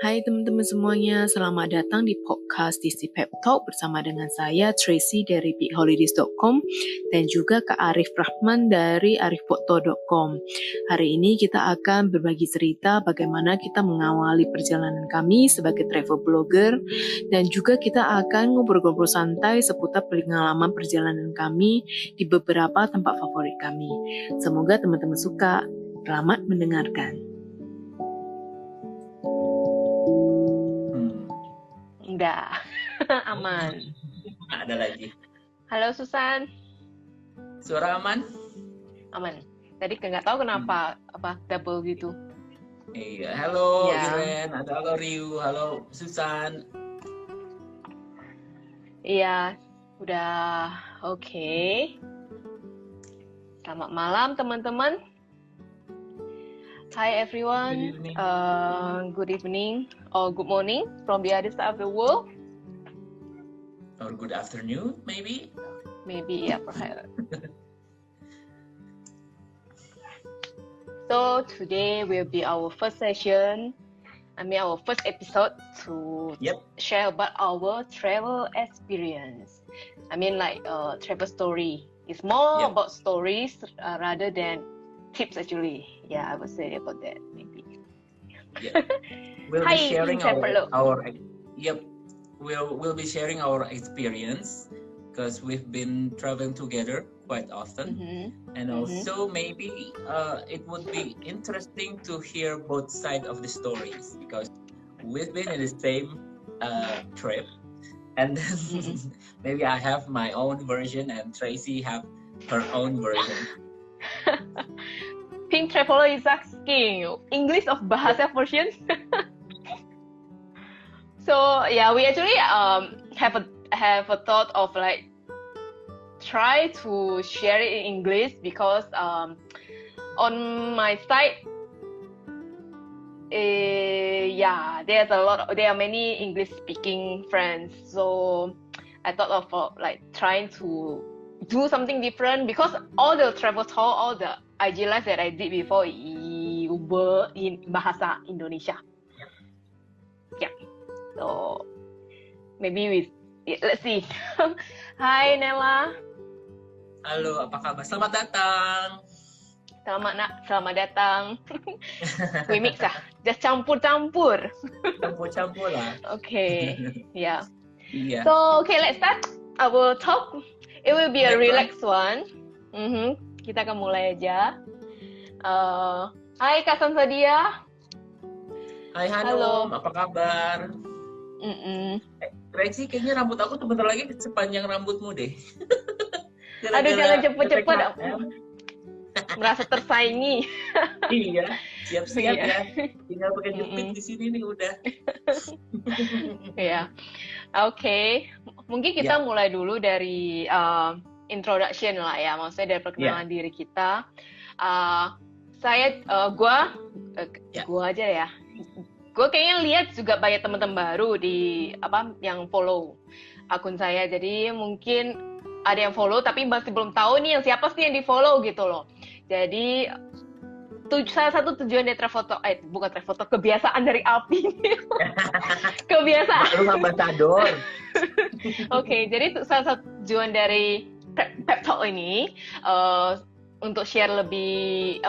Hai teman-teman semuanya, selamat datang di podcast DC Pep Talk bersama dengan saya Tracy dari bigholidays.com dan juga Kak Arif Rahman dari ariffoto.com. Hari ini kita akan berbagi cerita bagaimana kita mengawali perjalanan kami sebagai travel blogger dan juga kita akan ngobrol-ngobrol santai seputar pengalaman perjalanan kami di beberapa tempat favorit kami. Semoga teman-teman suka. Selamat mendengarkan. Enggak, aman. Ada lagi. Halo Susan. Suara aman? Aman. Tadi nggak tahu kenapa double gitu. Iya, halo Ya. Iren, halo Ryu, halo Susan. Iya, udah oke. Selamat malam teman-teman. Hi everyone. Good evening. Good evening or good morning from the other side of the world. Or good afternoon, maybe? Maybe, yeah, perhaps. So today will be our first session. Our first episode to share about our travel experience. Travel story. It's more about stories rather than tips actually. Yeah, I would say about that maybe. Yeah. We'll be sharing we'll be sharing our experience because we've been traveling together quite often, and also maybe it would be interesting to hear both sides of the stories because we've been in the same trip, and then maybe I have my own version and Tracy have her own version. Pink Traveler is asking English of Bahasa version. So yeah, we actually have a thought of like try to share it in English because on my side, there are many English speaking friends. So I thought of like trying to do something different because all the travel tour, all the IG live that I did before were in Bahasa Indonesia. Yeah. So maybe let's see. Hi Nella. Halo, apa kabar? Selamat datang. Selamat datang. We mix just campur-campur. Campur-campur lah. Okay. Yeah. Iya. So okay, let's start our talk. It will be a relaxed one. Kita akan mulai aja. Hai Kak Sansadia. Hai Hanum, apa kabar? Tracy, kayaknya rambut aku sebentar lagi sepanjang rambutmu deh. Aduh, jangan cepet-cepet. Merasa tersaingi. Iya, siap-siap ya. Tinggal pakai jepit di sini nih udah. Iya. Oke. Mungkin kita mulai dulu dari introduction lah ya. Maksudnya dari perkenalan diri kita. Gua aja ya. Gue kayaknya lihat juga banyak teman-teman baru di yang follow akun saya. Jadi mungkin ada yang follow tapi masih belum tahu nih yang siapa sih yang di follow gitu loh. Jadi salah satu tujuan dari kebiasaan dari Alpi. Kebiasaan. Lu ambassador. Oke, jadi salah satu tujuan dari Pep Talk ini untuk share lebih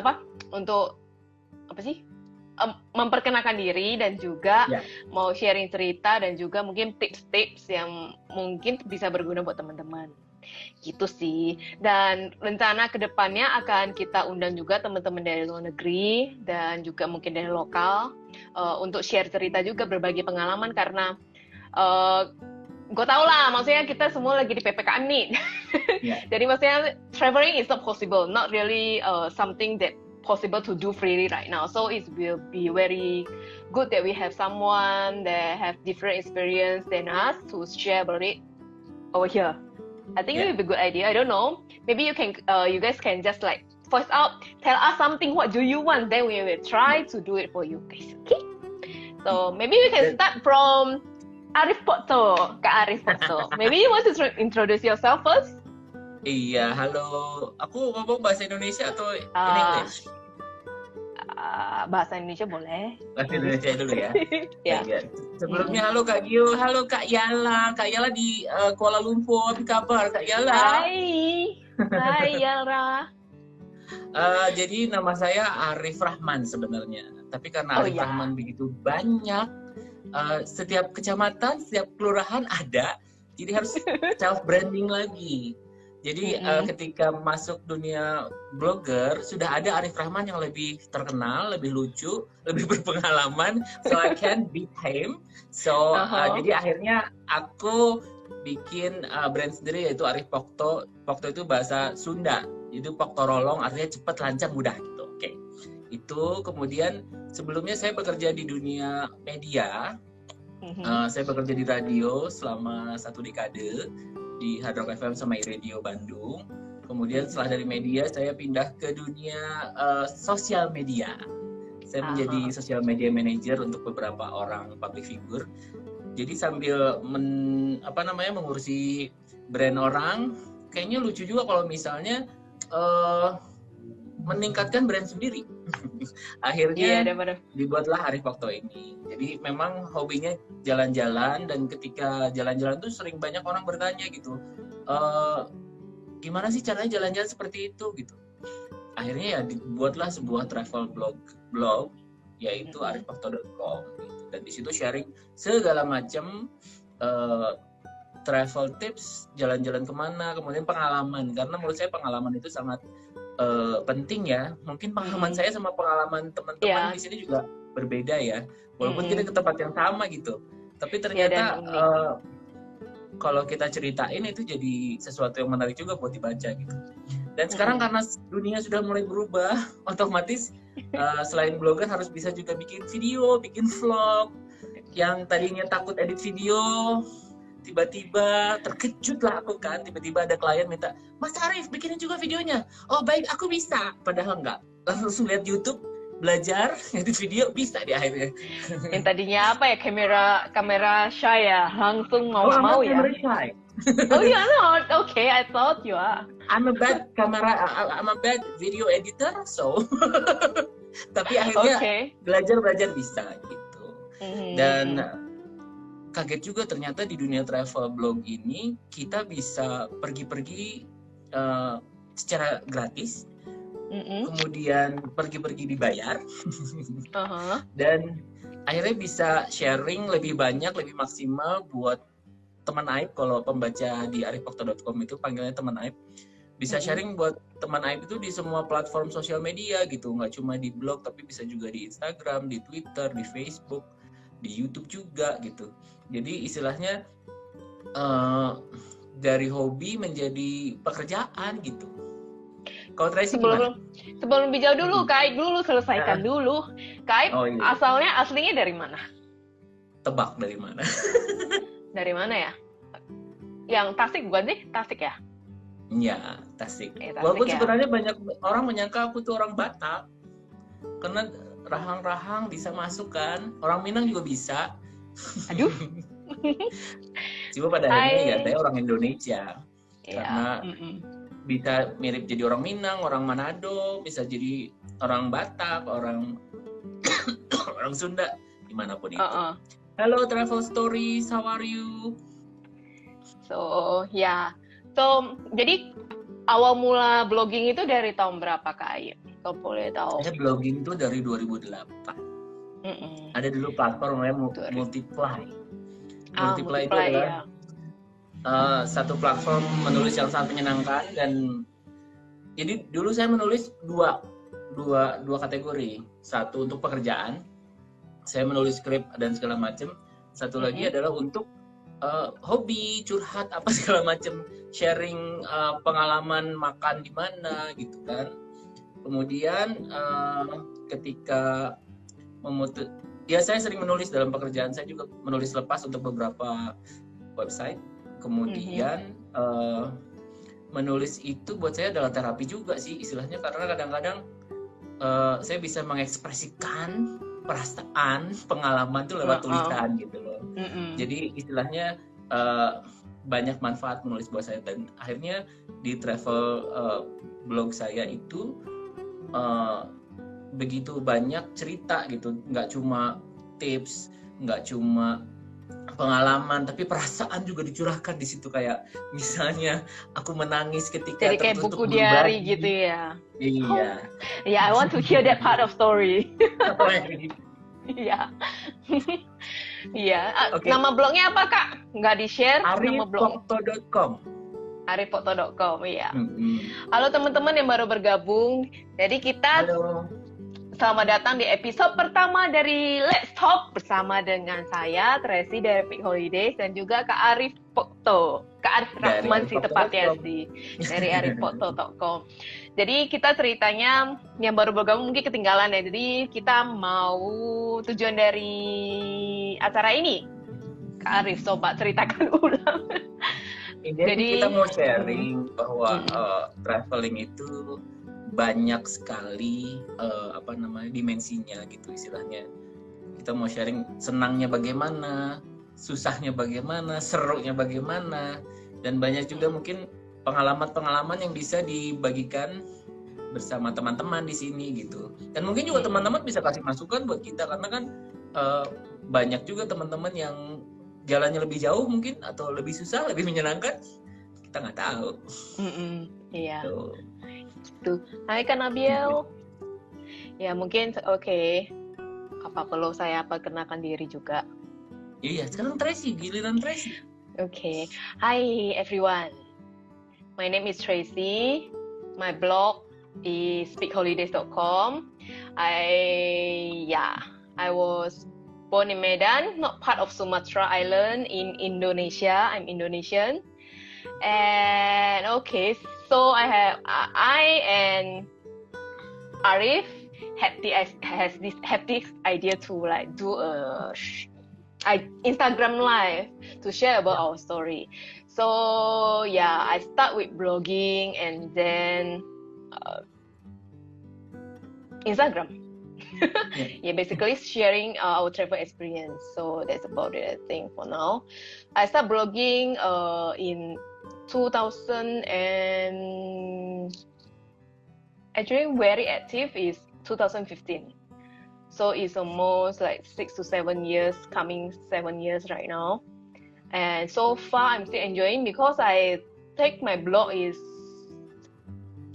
memperkenalkan diri dan juga mau sharing cerita dan juga mungkin tips-tips yang mungkin bisa berguna buat teman-teman. Gitu sih. Dan rencana kedepannya akan kita undang juga teman-teman dari luar negeri dan juga mungkin dari lokal untuk share cerita juga, berbagi pengalaman karena gue tau lah, maksudnya kita semua lagi di PPKM nih. Jadi maksudnya traveling is not possible, not really something that possible to do freely right now. So it will be very good that we have someone that have different experience than us to share about it over here. I think it will be a good idea. I don't know. Maybe you guys can just like voice out, tell us something. What do you want? Then we will try to do it for you guys. Okay? So maybe we can start from Arif Foto, Kak Arif Foto. Maybe you want to introduce yourself first? Iya, halo. Aku ngomong bahasa Indonesia atau in English? bahasa Indonesia boleh. Bahasa Indonesia dulu ya. Ya. Sebelumnya halo Kak Gio, halo Kak Yala. Kak Yala di Kuala Lumpur, apa kabar Kak Yala? Hai Yara. Jadi nama saya Arif Rahman sebenarnya. Tapi karena Arif Rahman begitu banyak, setiap kecamatan, setiap kelurahan ada. Jadi harus self branding lagi. Jadi ketika masuk dunia blogger, sudah ada Arif Rahman yang lebih terkenal, lebih lucu, lebih berpengalaman, so I can beat him. So jadi akhirnya aku bikin brand sendiri, yaitu Arif Pokto. Pokto itu bahasa Sunda, itu Pokto Rolong, artinya cepat, lancar, mudah gitu. Oke. Itu kemudian sebelumnya saya bekerja di dunia media. Saya bekerja di radio selama 1 dekade di Hard Rock FM sama iRadio Bandung. Kemudian setelah dari media saya pindah ke dunia sosial media. Saya menjadi social media manager untuk beberapa orang public figure. Jadi sambil mengurusi brand orang, kayaknya lucu juga kalau misalnya meningkatkan brand sendiri. Akhirnya dibuatlah Arif Pokto ini. Jadi memang hobinya jalan-jalan, dan ketika jalan-jalan tuh sering banyak orang bertanya gitu, gimana sih caranya jalan-jalan seperti itu gitu. Akhirnya ya dibuatlah sebuah travel blog yaitu arifpokto.com gitu. Dan di situ sharing segala macam travel tips, jalan-jalan kemana, kemudian pengalaman, karena menurut saya pengalaman itu sangat penting ya. Mungkin pengalaman saya sama pengalaman teman-teman di sini juga berbeda ya, walaupun kita ke tempat yang sama gitu, tapi ternyata kalau kita ceritain itu jadi sesuatu yang menarik juga buat dibaca gitu. Dan sekarang karena dunia sudah mulai berubah, otomatis selain blogger harus bisa juga bikin video, bikin vlog. Yang tadinya takut edit video, tiba-tiba terkejut lah aku kan, tiba-tiba ada klien minta, Mas Arif bikinin juga videonya. Oh baik, aku bisa. Padahal enggak, langsung lihat YouTube, belajar, edit video, bisa di akhirnya. Yang tadinya apa ya, kamera shy ya, langsung mau ya. Kamera shy. Oh yeah, no, okay, I thought you are. I'm a bad video editor, so. Tapi akhirnya belajar bisa gitu. Dan kaget juga ternyata di dunia travel blog ini kita bisa pergi-pergi secara gratis, kemudian pergi-pergi dibayar, dan akhirnya bisa sharing lebih banyak, lebih maksimal buat teman Aib. Kalau pembaca di arifpokto.com itu panggilnya teman Aib, bisa sharing buat teman Aib itu di semua platform sosial media gitu, nggak cuma di blog tapi bisa juga di Instagram, di Twitter, di Facebook, di YouTube juga gitu. Jadi istilahnya dari hobi menjadi pekerjaan gitu. Kalau Tracy sebelum bijau dulu, Kak Aib dulu selesaikan dulu. Kak Aib aslinya dari mana? Tebak dari mana? Dari mana ya? Yang Tasik bukan sih? Tasik ya? Iya, Tasik. Walaupun sebenarnya banyak orang menyangka aku tuh orang Batak. Karena rahang-rahang bisa masuk kan. Orang Minang juga bisa. Aduh. Cuma pada akhirnya ya saya orang Indonesia. Karena bisa mirip jadi orang Minang, orang Manado, bisa jadi orang Batak, orang Sunda, dimanapun itu. Hello Travel Stories, how are you? So jadi awal mula blogging itu dari tahun berapa Kak Aib? Kalau boleh tahu. Saya blogging itu dari 2008. Ada dulu platform namanya Multiply. Multiply itu adalah satu platform menulis yang sangat menyenangkan, dan jadi dulu saya menulis dua kategori. Satu untuk pekerjaan, saya menulis skrip dan segala macam. Satu lagi adalah untuk hobi, curhat apa segala macam, sharing pengalaman makan di mana gitu kan. Kemudian ketika saya sering menulis dalam pekerjaan, saya juga menulis lepas untuk beberapa website. Kemudian menulis itu buat saya adalah terapi juga sih istilahnya, karena kadang-kadang saya bisa mengekspresikan perasaan, pengalaman tuh lewat tulisan gitu loh. Jadi istilahnya banyak manfaat menulis buat saya, dan akhirnya di travel blog saya itu begitu banyak cerita gitu, nggak cuma tips, nggak cuma pengalaman, tapi perasaan juga dicurahkan di situ, kayak misalnya aku menangis ketika Jadi kayak tertutup buku bulu diary babi. gitu ya. Iya. Yeah, I want to hear that part of story. Iya. Iya. Okay. Nama blognya apa, Kak? Nggak di-share nama blog. arifpokto.com. arifpokto.com, iya. Halo teman-teman yang baru bergabung. Jadi kita selamat datang di episode pertama dari Let's Talk bersama dengan saya, Tracy dari Peak Holidays, dan juga Kak Arif Pokto. Kak Arif Rahman sih tepatnya sih, dari arifpokto.com. Jadi kita ceritanya yang baru bergabung mungkin ketinggalan ya. Jadi kita mau tujuan dari acara ini. Kak Arif, coba ceritakan ulang. Jadi kita mau sharing bahwa traveling itu banyak sekali dimensinya gitu istilahnya. Kita mau sharing senangnya bagaimana, susahnya bagaimana, serunya bagaimana, dan banyak juga mungkin pengalaman-pengalaman yang bisa dibagikan bersama teman-teman di sini gitu. Dan mungkin juga teman-teman bisa kasih masukan buat kita, karena kan banyak juga teman-teman yang jalannya lebih jauh mungkin, atau lebih susah, lebih menyenangkan, kita nggak tahu. Iya. Gitu. Hai Kak Nabil. Ya mungkin oke. Apa perlu saya perkenalkan diri juga? Iya, sekarang Tracy, giliran Tracy. Okay. Hi everyone. My name is Tracy. My blog is speakholidays.com. I was born in Medan, not part of Sumatra Island in Indonesia. I'm Indonesian. And okay, so I and Arif have this idea to like do a Instagram live to share about our story. So yeah, I start with blogging and then Instagram. Yeah, basically sharing our travel experience. So that's about it, I think, for now. I start blogging in 2000 and actually very active is 2015. So it's almost like 6 to 7 years, coming 7 years right now. And so far I'm still enjoying, because I take my blog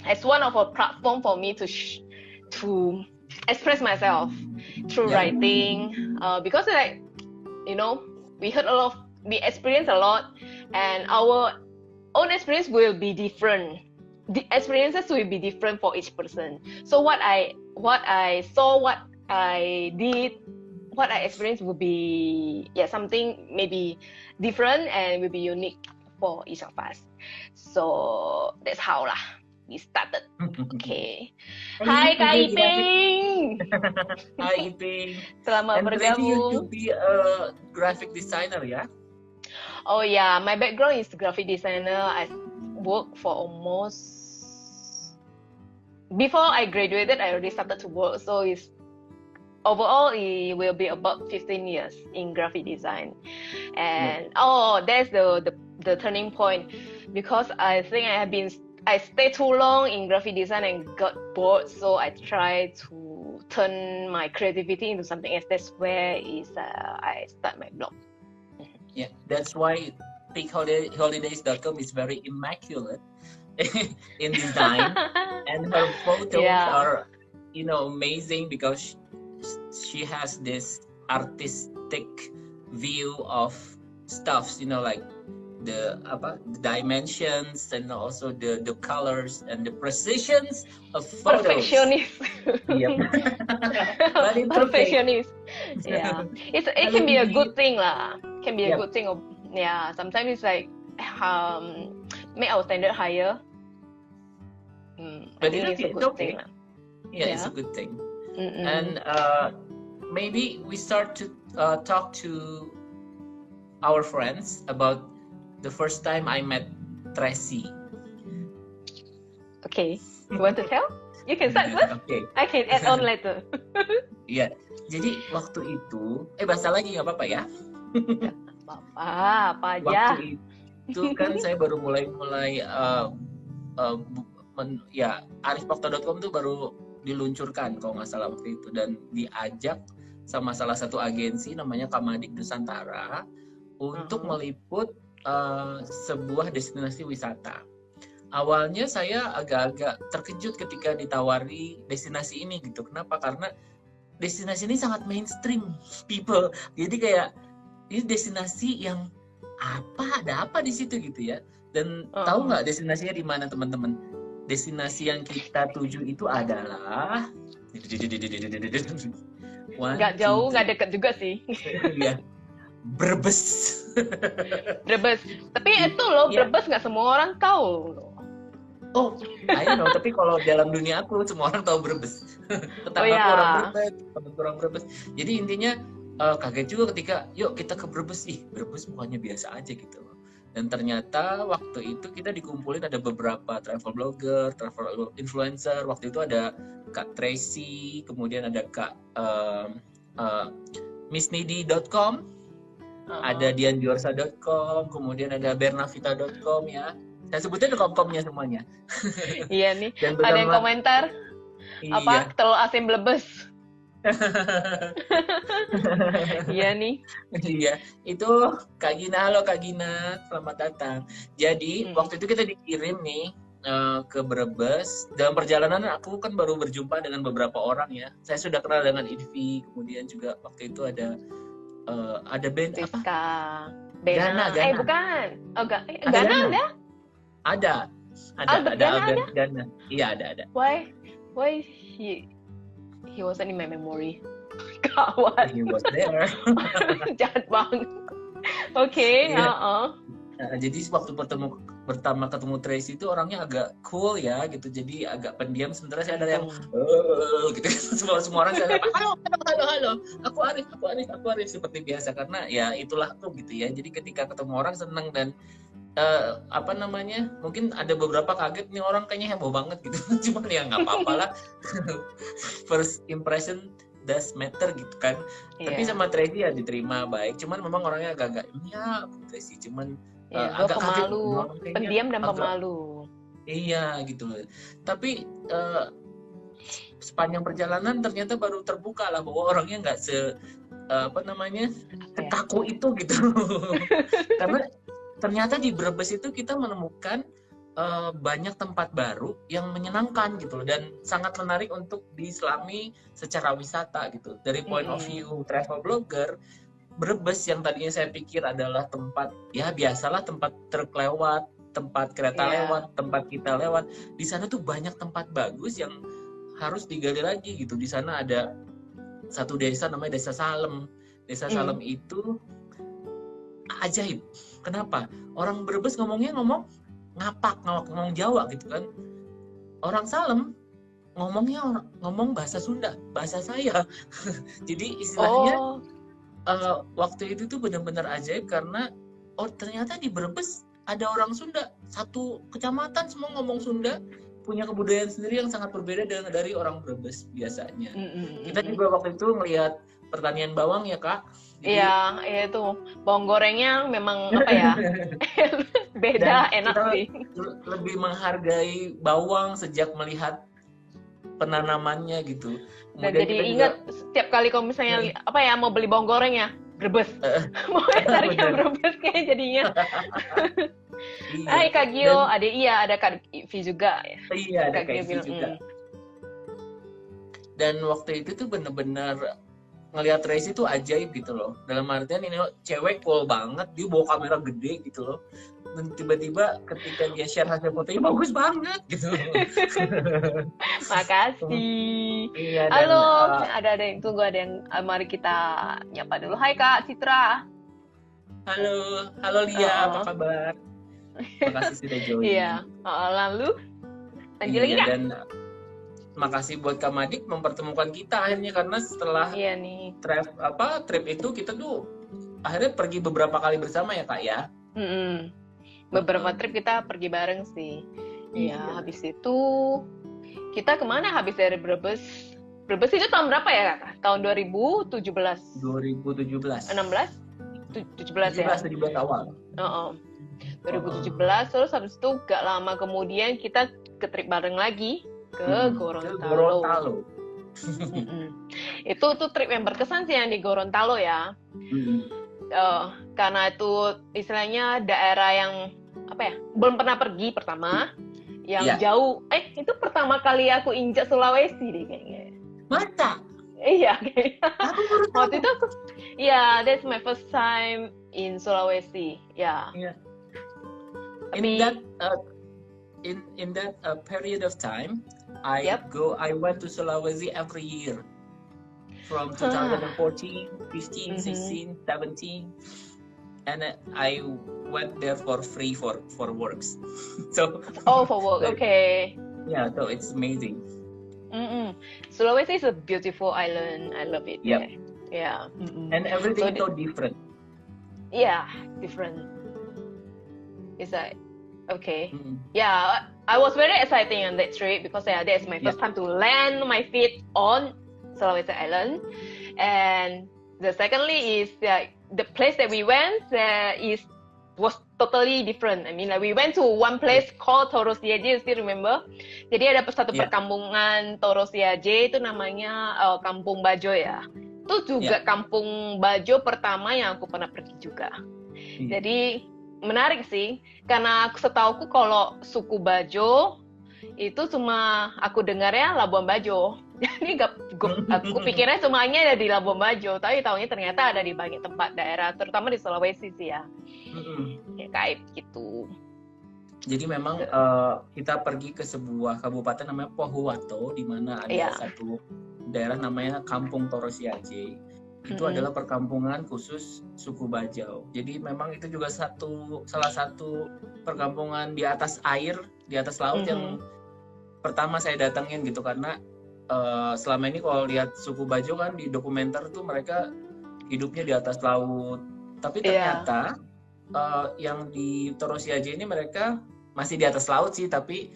as one of a platform for me to express myself through writing, because like, you know, we experience a lot, and our own experience will be different. The experiences will be different for each person. So what I saw, what I did, what I experienced will be something maybe different and will be unique for each of us. So that's how we started. Okay. Hai Kak Iping. Hai Iping. Selamat bergabung. And you to be a graphic designer, ya? Oh yeah, my background is graphic designer. I worked for almost, before I graduated, I already started to work. So overall it will be about 15 years in graphic design. And that's the turning point, because I think I stayed too long in graphic design and got bored, so I tried to turn my creativity into something else. That's where I start my blog. Yeah, that's why peakholidays.com is very immaculate in design, and her photos are, amazing, because she has this artistic view of stuffs, like the dimensions, and also the colors and the precisions of photos. Perfectionist. Yep. But it's Perfectionist. Okay. Yeah. It can be a good thing lah. Can be a good thing. Yeah. Sometimes it's like make our standard higher. But I think it's a good thing. Yeah, it's a good thing. And maybe we start to talk to our friends about the first time I met Tracy. Okay, you want to tell? You can start first. Okay. I can add on later. Iya. Jadi waktu itu, bahasa lagi nggak apa-apa ya? Apa aja. Waktu itu kan saya baru mulai arifpokto.com tuh baru diluncurkan kalau nggak salah waktu itu, dan diajak sama salah satu agensi namanya Kamadik Nusantara untuk meliput sebuah destinasi wisata. Awalnya saya agak-agak terkejut ketika ditawari destinasi ini gitu. Kenapa? Karena destinasi ini sangat mainstream people. Jadi kayak ini destinasi yang ada apa di situ gitu ya. Dan tahu nggak destinasinya di mana teman-teman? Destinasi yang kita tuju itu adalah nggak jauh, nggak deket juga sih. Iya. Brebes. Brebes. Tapi itu loh, Brebes nggak semua orang tahu loh. Oh, I know. Tapi kalau dalam dunia aku semua orang tahu Brebes. Tetanggaku orang Brebes. Jadi intinya kaget juga ketika yuk kita ke Brebes. Brebes mukanya biasa aja gitu. Dan ternyata waktu itu kita dikumpulin ada beberapa travel blogger, travel influencer. Waktu itu ada Kak Tracy, kemudian ada Kak missnidi.com, ada diandiorsa.com, kemudian ada bernavita.com ya. Saya sebutnya .com-nya semuanya. Iya nih. Ada yang komentar apa telur asin Brebes. Iya nih. Iya, itu Kak Gina. Halo Kak Gina, selamat datang. Jadi waktu itu kita dikirim nih ke Brebes. Dalam perjalanan aku kan baru berjumpa dengan beberapa orang ya. Saya sudah kenal dengan Idvi, kemudian juga waktu itu ada band Rizka, Gana. Bukan. Oh, Gana ada? Ada Albert Gana. Iya, ada. Why he wasn't in my memory. Kawan. He was there. Jahat banget. Oke, jadi waktu pertama ketemu Tracy itu orangnya agak cool ya gitu, jadi agak pendiam. Sementara saya ada yang gitu. Semua orang saya halo, aku Arif seperti biasa, karena ya itulah aku gitu ya. Jadi ketika ketemu orang seneng dan mungkin ada beberapa kaget nih orang kayaknya heboh banget gitu. Cuman ya nggak apa-apa lah. First impression does matter gitu kan. Tapi sama Tracy ya diterima baik. Cuman memang orangnya agak-agak Tracy cuman agak pemalu, kaget, pendiam dan pemalu. Iya gitu loh. Tapi sepanjang perjalanan ternyata baru terbuka lah bahwa orangnya nggak kaku itu gitu. Karena ternyata di Brebes itu kita menemukan banyak tempat baru yang menyenangkan gitu loh, dan sangat menarik untuk diselami secara wisata gitu. Dari point of view travel blogger, Brebes yang tadinya saya pikir adalah tempat ya biasalah, tempat truk lewat, tempat kereta lewat, tempat kita lewat. Di sana tuh banyak tempat bagus yang harus digali lagi gitu. Di sana ada satu desa namanya Desa Salem. Desa Salem itu ajaib. Kenapa? Orang Brebes ngomong Jawa gitu kan. Orang Salem ngomong bahasa Sunda, bahasa saya. Jadi istilahnya waktu itu tuh benar-benar ajaib karena ternyata di Brebes ada orang Sunda. Satu kecamatan semua ngomong Sunda, punya kebudayaan sendiri yang sangat berbeda dari orang Brebes biasanya. Kita juga waktu itu melihat pertanian bawang ya Kak. Iya, itu bawang gorengnya memang beda, enak sih. Lebih menghargai bawang sejak melihat penanamannya gitu. Dan jadi ingat setiap kali kalau misalnya mau beli bawang goreng ya Brebes, mau cari yang Brebes kayak jadinya. Hai Kak Gio, ada Kak Ivi juga ya. Iya, ada Kak Ivi juga. Dan waktu itu tuh bener-bener ngelihat Tracy tuh ajaib gitu loh. Dalam artian ini cewek cool banget, dia bawa kamera gede gitu loh. Dan tiba-tiba ketika dia share hasil fotonya bagus banget gitu. Makasih. Iya, halo, ada yang tunggu, ada yang mari kita nyapa dulu. Hai Kak Citra. Halo Lia, apa kabar? Makasih sudah join. Iya. Lalu lanjut lagi nggak? Dan makasih buat Kak Madik mempertemukan kita akhirnya, karena setelah trip itu kita tuh akhirnya pergi beberapa kali bersama ya Kak ya. Beberapa trip kita pergi bareng sih. Iya, habis itu kita kemana habis dari Brebes? Brebes itu tahun berapa ya Kak? Tahun 2017. 2017. 17 ya. 17 awal. 2017, terus habis itu gak lama kemudian kita ke trip bareng lagi ke ke Gorontalo. Gorontalo. Itu tuh trip yang berkesan sih yang di Gorontalo ya. Karena itu istilahnya daerah yang apa ya, belum pernah pergi pertama, yang jauh. Itu pertama kali aku injak Sulawesi deh kayaknya. Mata? Iya kayaknya. Aku baru tahu. Waktu itu aku, that's my first time in Sulawesi. Ya. Yeah. In that period of time, I went to Sulawesi every year. From 2014, 15, 16, 17, and I went there for free for works. So. For work, okay. Yeah, so it's amazing. Sulawesi is a beautiful island. I love it. Yep. Yeah. And everything so different. Yeah, different. It's like, okay. Yeah, I was very excited on that trip because that's my first time to land my feet on Sulawesi Island, and the secondly is the place that we went was totally different. I mean, like we went to one place called Torosiaje, you still remember? Jadi ada satu perkampungan Torosiaje itu namanya Kampung Bajo ya. Itu juga Kampung Bajo pertama yang aku pernah pergi juga. Jadi menarik sih, karena setauku kalau suku Bajo itu cuma aku dengarnya Labuan Bajo. Jadi aku pikirnya semuanya ada di Labuan Bajo, tapi tahunya ternyata ada di banyak tempat daerah, terutama di Sulawesi sih ya. Kayak gitu. Jadi memang kita pergi ke sebuah kabupaten namanya Pohuwato, di mana ada satu daerah namanya Kampung Torosiaje. Itu adalah perkampungan khusus suku Bajau. Jadi memang itu juga salah satu perkampungan di atas air, di atas laut yang pertama saya datangin gitu, karena selama ini kalau lihat suku Bajo kan di dokumenter tuh mereka hidupnya di atas laut. Tapi ternyata yang di Torosiaje ini mereka masih di atas laut sih, tapi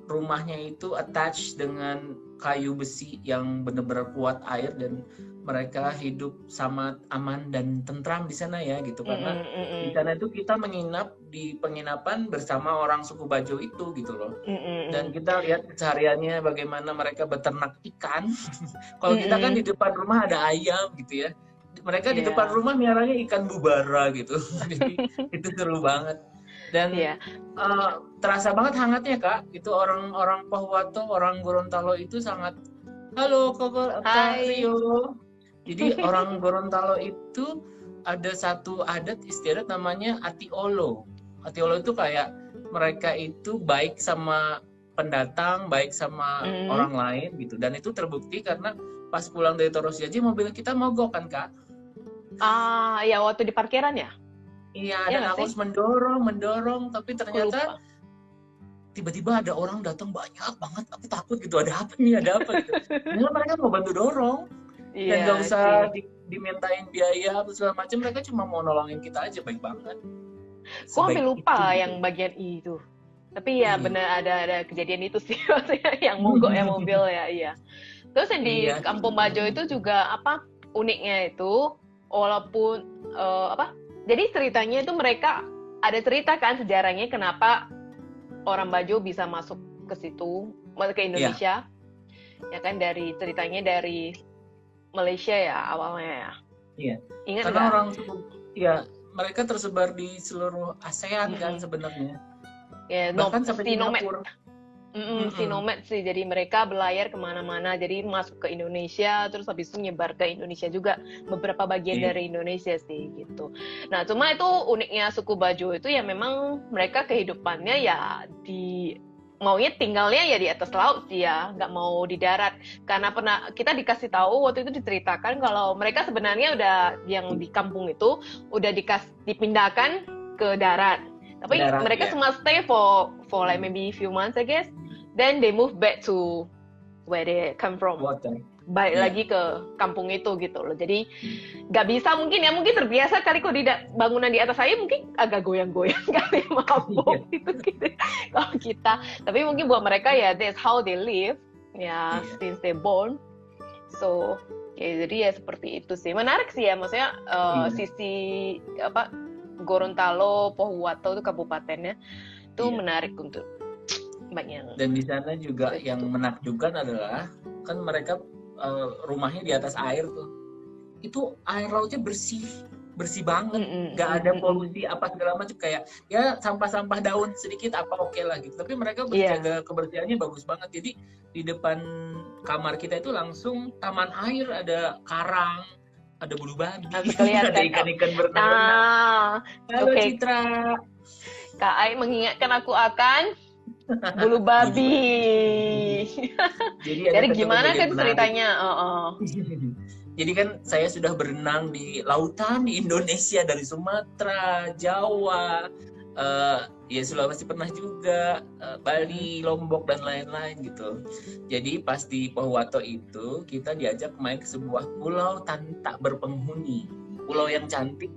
rumahnya itu attached dengan kayu besi yang benar-benar kuat air, dan mereka hidup sama aman dan tentram di sana ya gitu, karena di sana itu kita menginap di penginapan bersama orang suku Bajo itu gitu loh. Dan kita lihat kesehariannya bagaimana mereka beternak ikan. Kalau kita kan di depan rumah ada ayam gitu ya, mereka di depan rumah miaranya ikan bubara gitu. Jadi itu seru banget. Dan terasa banget hangatnya Kak, itu orang Pohuwato, orang Gorontalo itu sangat halo Kak Rio. Jadi orang Gorontalo itu ada satu adat istiadat namanya Atiolo. Atiolo itu kayak mereka itu baik sama pendatang, baik sama orang lain gitu. Dan itu terbukti karena pas pulang dari Torosiaje mobil kita mogok kan Kak? Ya waktu di parkiran ya? Iya, dan aku harus mendorong, tapi ternyata tiba-tiba ada orang datang banyak banget. Aku takut gitu, ada apa nih, ada apa gitu. Ternyata mereka mau bantu dorong. Dan gak usah dimintain biaya atau segala macam, mereka cuma mau nolongin kita aja, baik banget. Gue sampai lupa yang bagian itu. Tapi ya benar ada kejadian itu sih, yang mogok ya mobil ya, iya. Terus yang di Kampung Bajo itu juga uniknya itu, walaupun jadi ceritanya itu mereka ada cerita kan sejarahnya kenapa orang Bajo bisa masuk ke situ, ke Indonesia. Ya kan dari ceritanya dari Malaysia ya awalnya ya. Iya. Ingat karena gak? Orang suku mereka tersebar di seluruh ASEAN kan sebenarnya. Ya, bahkan sampai Singapura. Nomad sih, jadi mereka berlayar kemana-mana, jadi masuk ke Indonesia, terus habis itu nyebar ke Indonesia juga, beberapa bagian dari Indonesia sih gitu. Nah cuma itu uniknya suku Bajo itu ya memang mereka kehidupannya ya maunya tinggalnya ya di atas laut sih ya, nggak mau di darat. Karena pernah kita dikasih tahu waktu itu diceritakan kalau mereka sebenarnya udah yang di kampung itu udah dipindahkan ke darat. Tapi mereka cuma stay for like maybe few months I guess. Then they move back to where they come from. Balik lagi ke kampung itu gitu loh. Jadi nggak bisa mungkin terbiasa kali kalau bangunan di atas saya mungkin agak goyang-goyang kali mabuk gitu. Kalau kita, tapi mungkin buat mereka ya that's how they live ya since they born. So jadi ya seperti itu sih. Menarik sih ya, maksudnya sisi Gorontalo, Pohuwato itu kabupatennya itu menarik untuk banyak. Dan di sana juga yang menakjubkan adalah kan mereka rumahnya di atas air tuh. Itu air lautnya bersih banget, nggak ada polusi apa segala macam, kayak ya sampah-sampah daun sedikit apa oke lah gitu. Tapi mereka berjaga kebersihannya bagus banget. Jadi di depan kamar kita itu langsung taman air, ada karang, ada bulu babi, ada ikan-ikan berenang. Halo Citra. Kak Ai mengingatkan aku akan bulu babi. Jadi gimana kan ceritanya? Jadi kan saya sudah berenang di lautan di Indonesia, dari Sumatera, Jawa, ya Sulawesi pernah juga, Bali, Lombok dan lain-lain gitu. Jadi pas di Pohuwato itu kita diajak main ke sebuah pulau tak berpenghuni, pulau yang cantik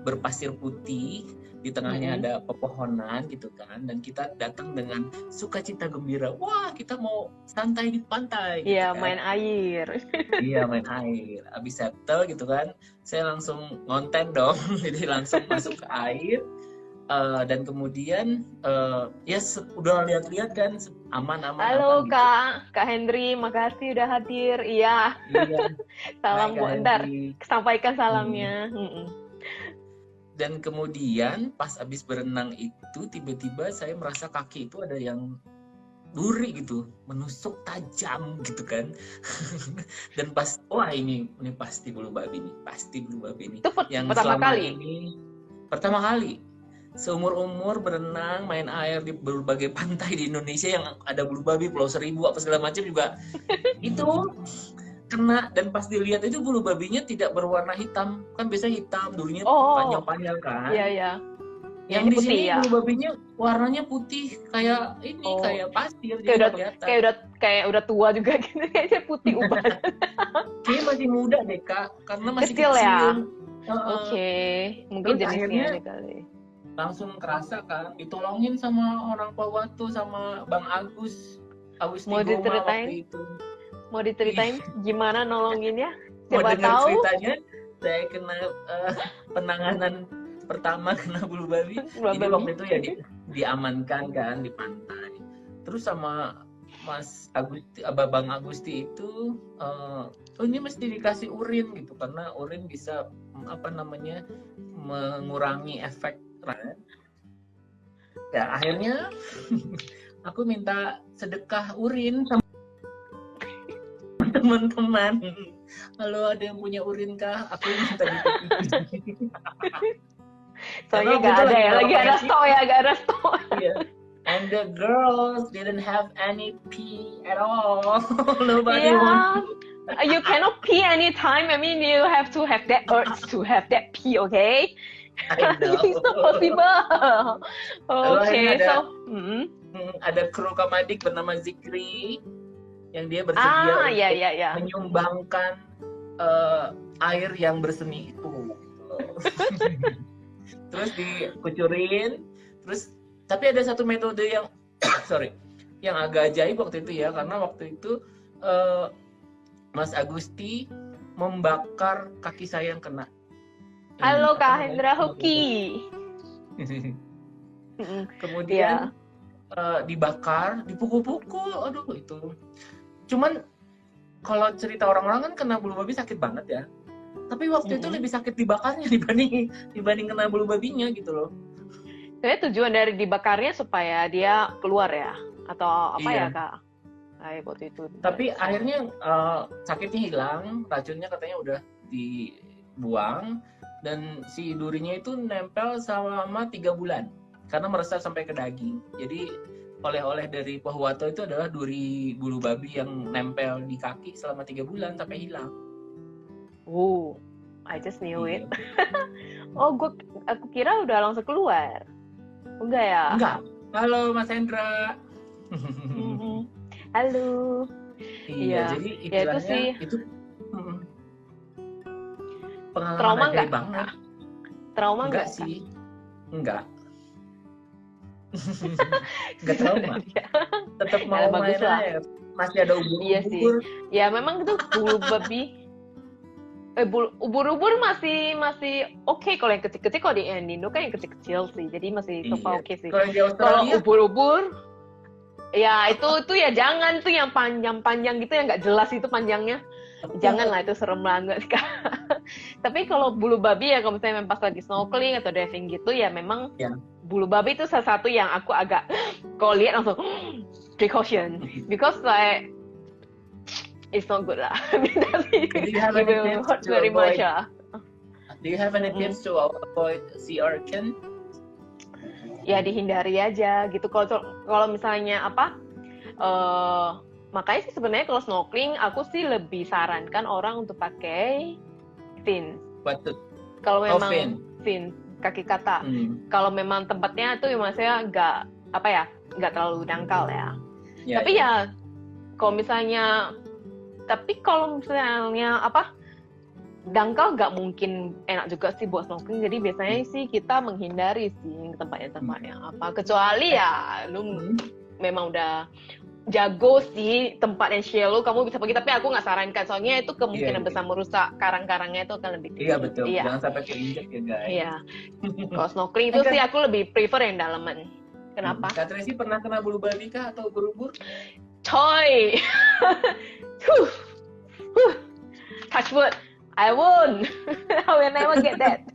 berpasir putih, di tengahnya ada pepohonan gitu kan, dan kita datang dengan sukacita gembira. Wah, kita mau santai di pantai. Iya, gitu kan. main air. Iya, main air. Abis settle gitu kan, saya langsung ngonten dong, jadi langsung masuk ke air. Dan kemudian ya udah lihat-lihat kan, aman-aman. Halo gitu. Kak Hendri, makasih udah hadir. Iya. Salam buat ntar, sampaikan salamnya. Dan kemudian pas abis berenang itu tiba-tiba saya merasa kaki itu ada yang duri gitu, menusuk tajam gitu kan. Dan pas wah ini pasti bulu babi nih, pasti bulu babi nih. Itu yang pertama kali? Pertama kali. Seumur-umur berenang, main air di berbagai pantai di Indonesia yang ada bulu babi, Pulau Seribu apa segala macam juga itu kena. Dan pas dilihat itu bulu babinya tidak berwarna hitam, kan biasanya hitam, durinya panjang-panjang kan. Iya. Yang di sini bulu babinya warnanya putih kayak ini, kayak pasir. Kayak udah tua juga gitu, kayaknya putih uban. Kayaknya masih muda deh Kak, karena masih kecil. Ya? Oke. Mungkin jenisnya ada kali. Langsung kerasa kan, ditolongin sama orang Pohuwato, sama Bang Agus Tigoma waktu itu. Mau diceritain gimana nolonginnya? Siapa tahu ceritanya saya kena penanganan pertama kena bulu babi. Jadi waktu itu ya diamankan kan di pantai. Terus sama Mas Agusti, Bang Agusti itu ini mesti dikasih urin gitu, karena urin bisa mengurangi efek. Ya akhirnya aku minta sedekah urin sama teman-teman. Kalau ada yang punya urin kah? Aku minta dikasih. Soalnya nggak ada ya, lagi ada stok ya, nggak ada stok. Yeah. And the girls didn't have any pee at all. Nobody wants. You cannot pee anytime. I mean, you have to have that urge to have that pee, okay? It's not possible. Okay, so ada kru Kamadik bernama Zikri yang dia bersedia menyumbangkan air yang berseni itu. Terus dikucurin, tapi ada satu metode yang yang agak ajaib waktu itu ya, karena waktu itu Mas Agusti membakar kaki saya yang kena. Halo Kak Hendra Hoki. Kemudian dibakar, dipukul-pukul, aduh itu. Cuman kalau cerita orang-orang kan kena bulu babi sakit banget ya. Tapi waktu itu lebih sakit dibakarnya dibanding kena bulu babinya gitu loh. Jadi tujuan dari dibakarnya supaya dia keluar ya? Atau apa ya Kak? Waktu itu. Tapi akhirnya sakitnya hilang, racunnya katanya udah dibuang, dan si durinya itu nempel selama 3 bulan karena meresap sampai ke daging. Jadi oleh-oleh dari Pohuwato itu adalah duri bulu babi yang nempel di kaki selama 3 bulan sampai hilang. Oh, I just knew it. Aku kira udah langsung keluar. Enggak ya? Enggak. Halo Mas Hendra. Halo. Iya, jadi istilahnya itu pengalaman trauma ajaib banget. Trauma enggak sih? Enggak. Enggak trauma. Tetap mau main air. Masih ada ubur-ubur. Iya sih. Ya memang itu bulu babi. Ubur-ubur masih oke. Kalau yang kecil-kecil, kalau di Indo kan yang kecil-kecil sih. Jadi masih oke sih. Kalau ubur-ubur Ya itu ya jangan tuh yang panjang-panjang gitu yang nggak jelas itu panjangnya. Janganlah, itu serem banget Kak. Tapi kalau bulu babi ya kalau misalnya pas lagi snorkeling atau diving gitu ya memang bulu babi itu salah satu yang aku agak kalau lihat langsung precaution because like it's not good lah. Do you have any tips to very much avoid? Do you have any tips to avoid sea urchin? Ya dihindari aja gitu. Kalau misalnya makanya sih sebenarnya kalau snorkeling aku sih lebih sarankan orang untuk pakai fins. Kalau memang fins kaki kata. Kalau memang tempatnya tuh maksudnya nggak terlalu dangkal ya. Tapi ya kalau misalnya dangkal nggak mungkin enak juga sih buat snorkeling. Jadi biasanya sih kita menghindari sih tempat-tempat yang kecuali ya lu memang udah jago sih tempat yang shallow kamu bisa pergi, tapi aku nggak sarankan soalnya itu kemungkinan besar merusak karang-karangnya itu akan lebih tinggi. Iya betul, jangan sampai keinjek ya guys. Iya. Kalau snorkeling itu sih aku lebih prefer yang dalaman. Kenapa? Kak Tracy pernah kena bulu babi kah atau ubur-ubur? Coy. Touch wood. I won't. I will never get that.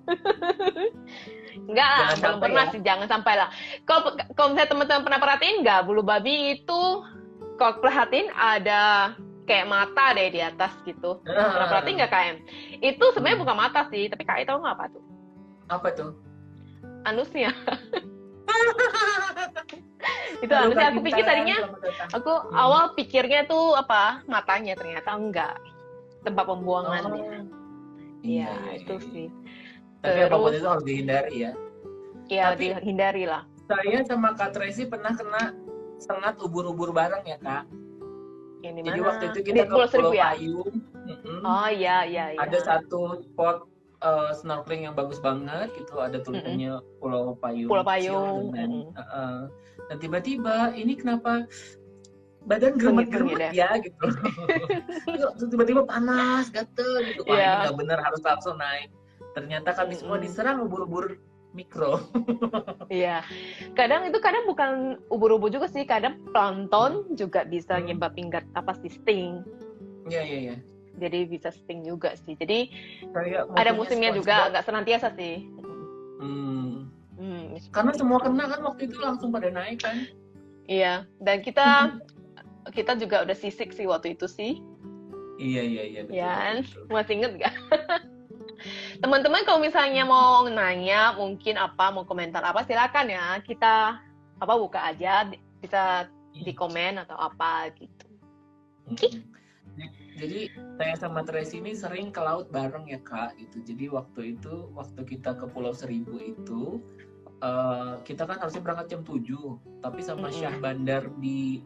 Enggak lah, belum pernah sih, jangan sampai lah. Kalau misalnya teman-teman pernah perhatiin nggak, bulu babi itu kalau perhatiin ada kayak mata deh di atas gitu. Pernah perhatiin nggak KM? Itu sebenarnya bukan mata sih, tapi KM tahu nggak apa tuh? Apa tuh? Anusnya. Itu anusnya. Aku pikir tadinya, awal pikirnya tuh matanya, ternyata enggak. Tempat pembuangan ya. Itu sih. Tapi apapun itu harus dihindari ya. Iya, dihindari lah. Saya sama Kak Tracy pernah kena sengat ubur-ubur bareng ya Kak. Jadi waktu itu kita ke Pulau Payung. Oh iya. Ada satu spot snorkeling yang bagus banget gitu. Ada tulisannya Pulau Payung. Pulau Payung. Dan tiba-tiba ini kenapa badan gemet-gemet ya gitu. Tiba-tiba panas, gatel gitu. Wah, ini nggak bener, harus langsung naik. Ternyata kami semua diserang ubur-ubur mikro. Iya. Kadang bukan ubur-ubur juga sih, kadang plankton juga bisa nyebabin sting. Iya. Jadi bisa sting juga sih. Jadi ada musimnya juga, nggak senantiasa sih. Karena semua kena kan waktu itu langsung pada naik kan. Iya, dan kita juga udah sisik sih waktu itu sih. Iya. Betul. Masih inget nggak? Teman-teman kalau misalnya mau nanya, mungkin mau komentar silakan ya. Kita buka aja, bisa di komen atau apa gitu. Jadi saya sama Tracy ini sering ke laut bareng ya Kak gitu. Jadi waktu kita ke Pulau Seribu itu kita kan harusnya berangkat jam 7, tapi sama Syah Bandar di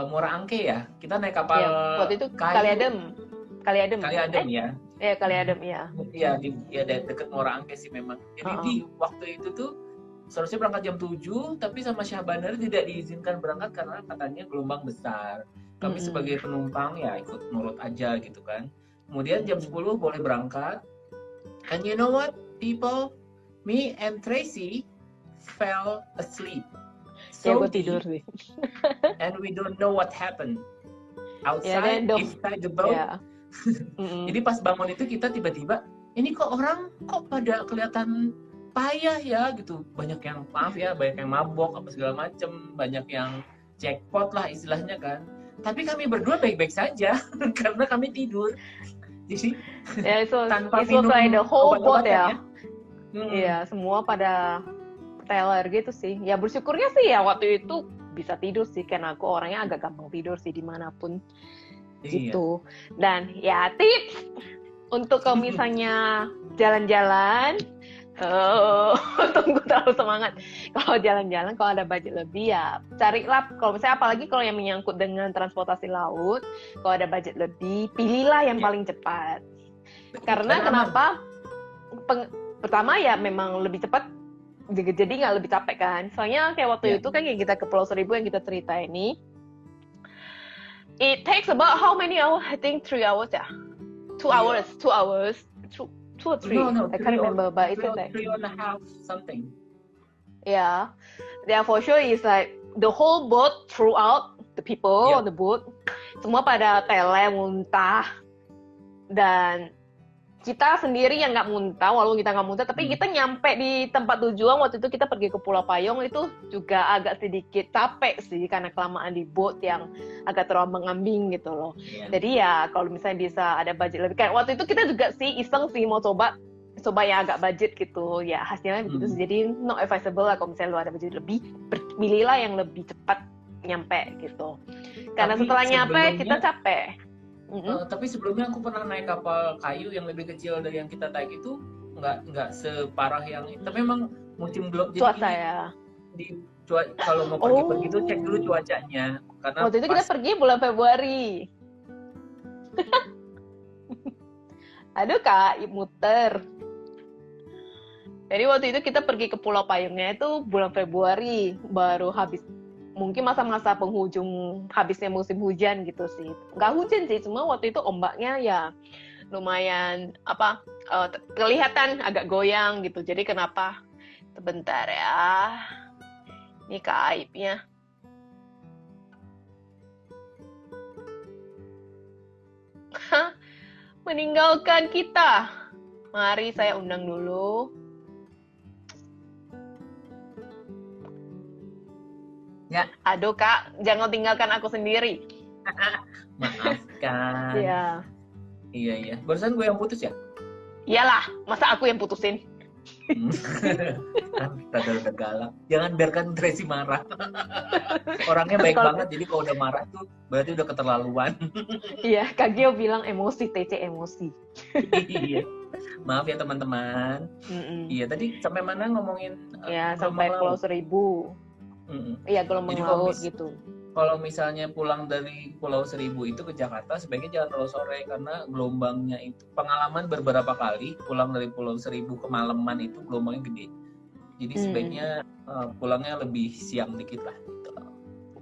Muara Angke ya. Kita naik kapal waktu itu Kaliadem ya. Iya, Kaliadem ya. Iya, dekat Muara Angke sih memang. Jadi di waktu itu tuh seharusnya berangkat jam 7, tapi sama Syah Bandar tidak diizinkan berangkat karena katanya gelombang besar. Kami sebagai penumpang ya ikut nurut aja gitu kan. Kemudian jam 10 boleh berangkat. And you know what, people? Me and Tracy fell asleep. Gue tidur sih. And we don't know what happened outside inside the boat. Jadi pas bangun itu kita tiba-tiba, ini kok orang pada kelihatan payah ya gitu. Banyak yang banyak yang mabok apa segala macem, banyak yang jackpot lah istilahnya kan. Tapi kami berdua baik-baik saja karena kami tidur. Jadi tanpa minum the whole boat ya. Iya, semua pada teler gitu sih. Ya bersyukurnya sih ya waktu itu bisa tidur sih, karena aku orangnya agak gampang tidur sih dimanapun gitu. Dan ya tips untuk kalau misalnya jalan-jalan, tunggu terlalu semangat. Kalau jalan-jalan, kalau ada budget lebih ya carilah. Kalau misalnya apalagi kalau yang menyangkut dengan transportasi laut, kalau ada budget lebih, pilihlah yang paling cepat. Karena kenapa? Pertama ya memang lebih cepat. Jadi nggak lebih capek kan. Soalnya kayak waktu itu kan yang kita ke Pulau Seribu yang kita cerita ini, it takes about how many hours? I think 3 hours ya. 2 hours. 2 or 3. No, I can't remember, but it's like 3.5 something. Yeah, for sure it's like the whole boat throughout the people on the boat semua pada tele muntah, dan kita sendiri yang nggak muntah, walaupun kita nggak muntah, tapi kita nyampe di tempat tujuan. Waktu itu kita pergi ke Pulau Payung, itu juga agak sedikit capek sih, karena kelamaan di boat yang agak terombang-ambing gitu loh. Jadi ya kalau misalnya bisa ada budget lebih, kayak waktu itu kita juga sih iseng sih mau coba yang agak budget gitu, ya hasilnya begitu. Jadi not advisable lah kalau misalnya lu ada budget lebih, pilihlah yang lebih cepat nyampe gitu. Karena Tapi setelah nyampe kita capek. Tapi sebelumnya aku pernah naik kapal kayu yang lebih kecil dari yang kita naik itu, nggak separah yang, tapi memang musim belum. Cuaca ya. Kalau mau pergi-pergi itu cek dulu cuacanya. Karena waktu itu kita pergi bulan Februari. Aduh Kak, muter. Jadi waktu itu kita pergi ke Pulau Payungnya itu bulan Februari, baru habis. Mungkin masa-masa penghujung habisnya musim hujan gitu sih. Nggak hujan sih, cuma waktu itu ombaknya ya lumayan kelihatan agak goyang gitu. Jadi kenapa? Sebentar ya. Ini keaibnya. Meninggalkan kita. Mari saya undang dulu. Ya. Aduh Kak, jangan tinggalkan aku sendiri. Maafkan. Iya. Iya. Barusan gue yang putus ya? Iyalah, masa aku yang putusin? Rada galak. Jangan biarkan Tracy marah. Orangnya baik banget, jadi kalau udah marah tuh berarti udah keterlaluan. Iya, Kak Gio bilang emosi, TC emosi. Iya. Maaf ya teman-teman. Iya, tadi sampai mana ngomongin? Ya, sampai Pulau Seribu. Iya, gelombang laut gitu. Kalau misalnya pulang dari Pulau Seribu itu ke Jakarta, sebaiknya jangan terlalu sore karena gelombangnya itu, pengalaman beberapa kali pulang dari Pulau Seribu ke Maleman itu gelombangnya gede. Jadi sebaiknya pulangnya lebih siang dikit lah. Gitu.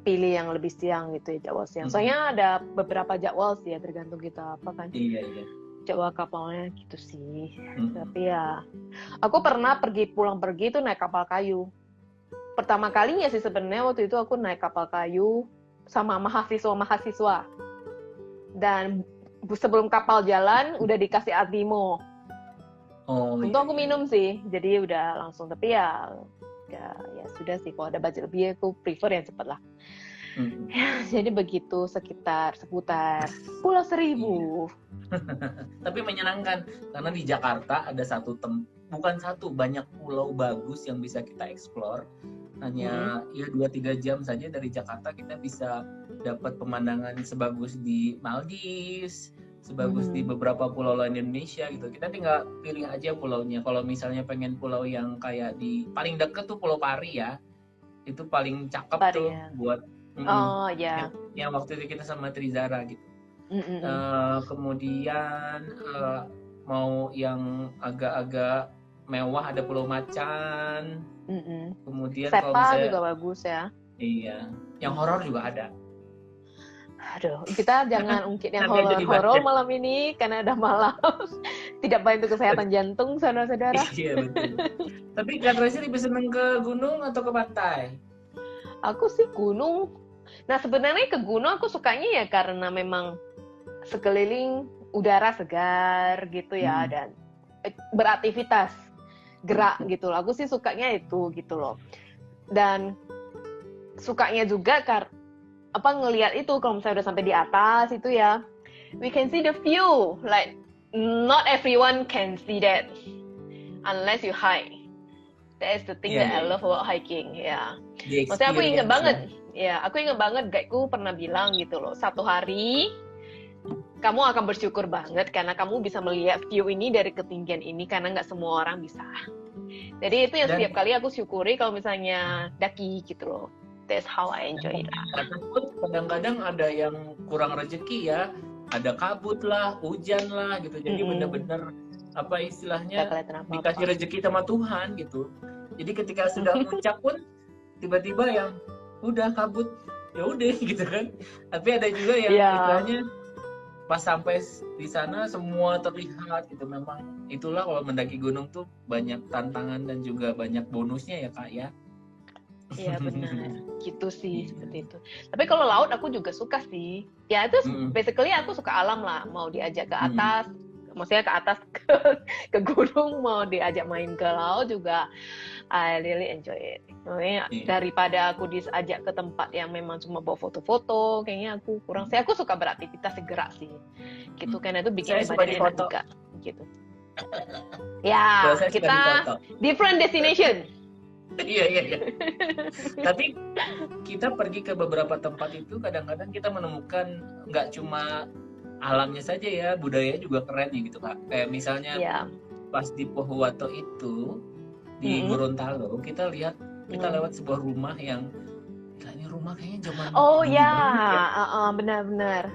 Pilih yang lebih siang gitu ya, jadwal siang. Soalnya ada beberapa jadwal sih ya, tergantung kita apa kan. Iya. Jadwal kapalnya gitu sih. Tapi ya, aku pernah pulang pergi tuh naik kapal kayu. Pertama kalinya sih sebenarnya waktu itu aku naik kapal kayu sama mahasiswa. Dan sebelum kapal jalan udah dikasih Adimo. Untuk aku minum sih, jadi udah langsung. Tapi ya sudah sih, kalau ada budget lebih aku prefer yang cepat lah. Ya, jadi begitu seputar Pulau Seribu. Tapi menyenangkan karena di Jakarta ada banyak pulau bagus yang bisa kita explore. Hanya 2-3 jam saja dari Jakarta kita bisa dapat pemandangan sebagus di Maldives, sebagus di beberapa pulau lain di Indonesia gitu. Kita tinggal pilih aja pulaunya. Kalau misalnya pengen pulau yang kayak di paling deket tuh Pulau Pari ya, itu paling cakep tuh buat yang waktu itu kita sama Trizara gitu. Kemudian mau yang agak-agak mewah ada Pulau Macan. Kemudian kalau misalnya juga bagus ya. Iya, yang horor juga ada. Aduh, kita jangan ungkit yang horor malam ini karena ada malam. Tidak baik untuk kesehatan jantung, saudara-saudara. Iya, betul. Tapi Kak Tracy lebih seneng ke gunung atau ke pantai? Aku sih gunung. Nah, sebenarnya ke gunung aku sukanya ya karena memang sekeliling udara segar gitu ya, dan beraktivitas, gerak gitu loh. Aku sih sukanya itu gitu loh. Dan sukanya juga ngelihat itu kalau misalnya udah sampai di atas itu ya, we can see the view, like not everyone can see that unless you hike. That is the thing that I love about hiking. Maksudnya aku ingat banget. Aku ingat banget guideku pernah bilang gitu loh, satu hari kamu akan bersyukur banget karena kamu bisa melihat view ini dari ketinggian ini, karena nggak semua orang bisa. Jadi itu yang setiap kali aku syukuri kalau misalnya daki gitu loh. That's how I enjoy it. Kadang-kadang ada yang kurang rezeki ya, ada kabut lah, hujan lah gitu. Jadi benar-benar apa istilahnya dikasih rezeki sama Tuhan gitu. Jadi ketika sudah puncak pun tiba-tiba yang udah kabut, ya udah gitu kan. Tapi ada juga yang istilahnya pas sampai di sana semua terlihat gitu. Memang itulah kalau mendaki gunung tuh banyak tantangan dan juga banyak bonusnya ya Kak ya. Iya benar, gitu sih seperti itu. Tapi kalau laut aku juga suka sih. Ya itu basically aku suka alam lah. Mau diajak ke atas, maksudnya ke atas ke gunung, mau diajak main ke laut juga. I really enjoy it. Daripada aku diajak ke tempat yang memang cuma bawa foto-foto, kayaknya aku kurang. Saya aku suka beraktivitas gerak sih, gitu karena itu bikin badan enak juga, gitu. Ya kita different destination. Iya. Tapi kita pergi ke beberapa tempat itu kadang-kadang kita menemukan nggak cuma alamnya saja ya, budayanya juga keren ya gitu Kak. Kayak misalnya pas di Pohuwato itu di Gorontalo kita lewat sebuah rumah yang ini rumah kayaknya zaman benar-benar.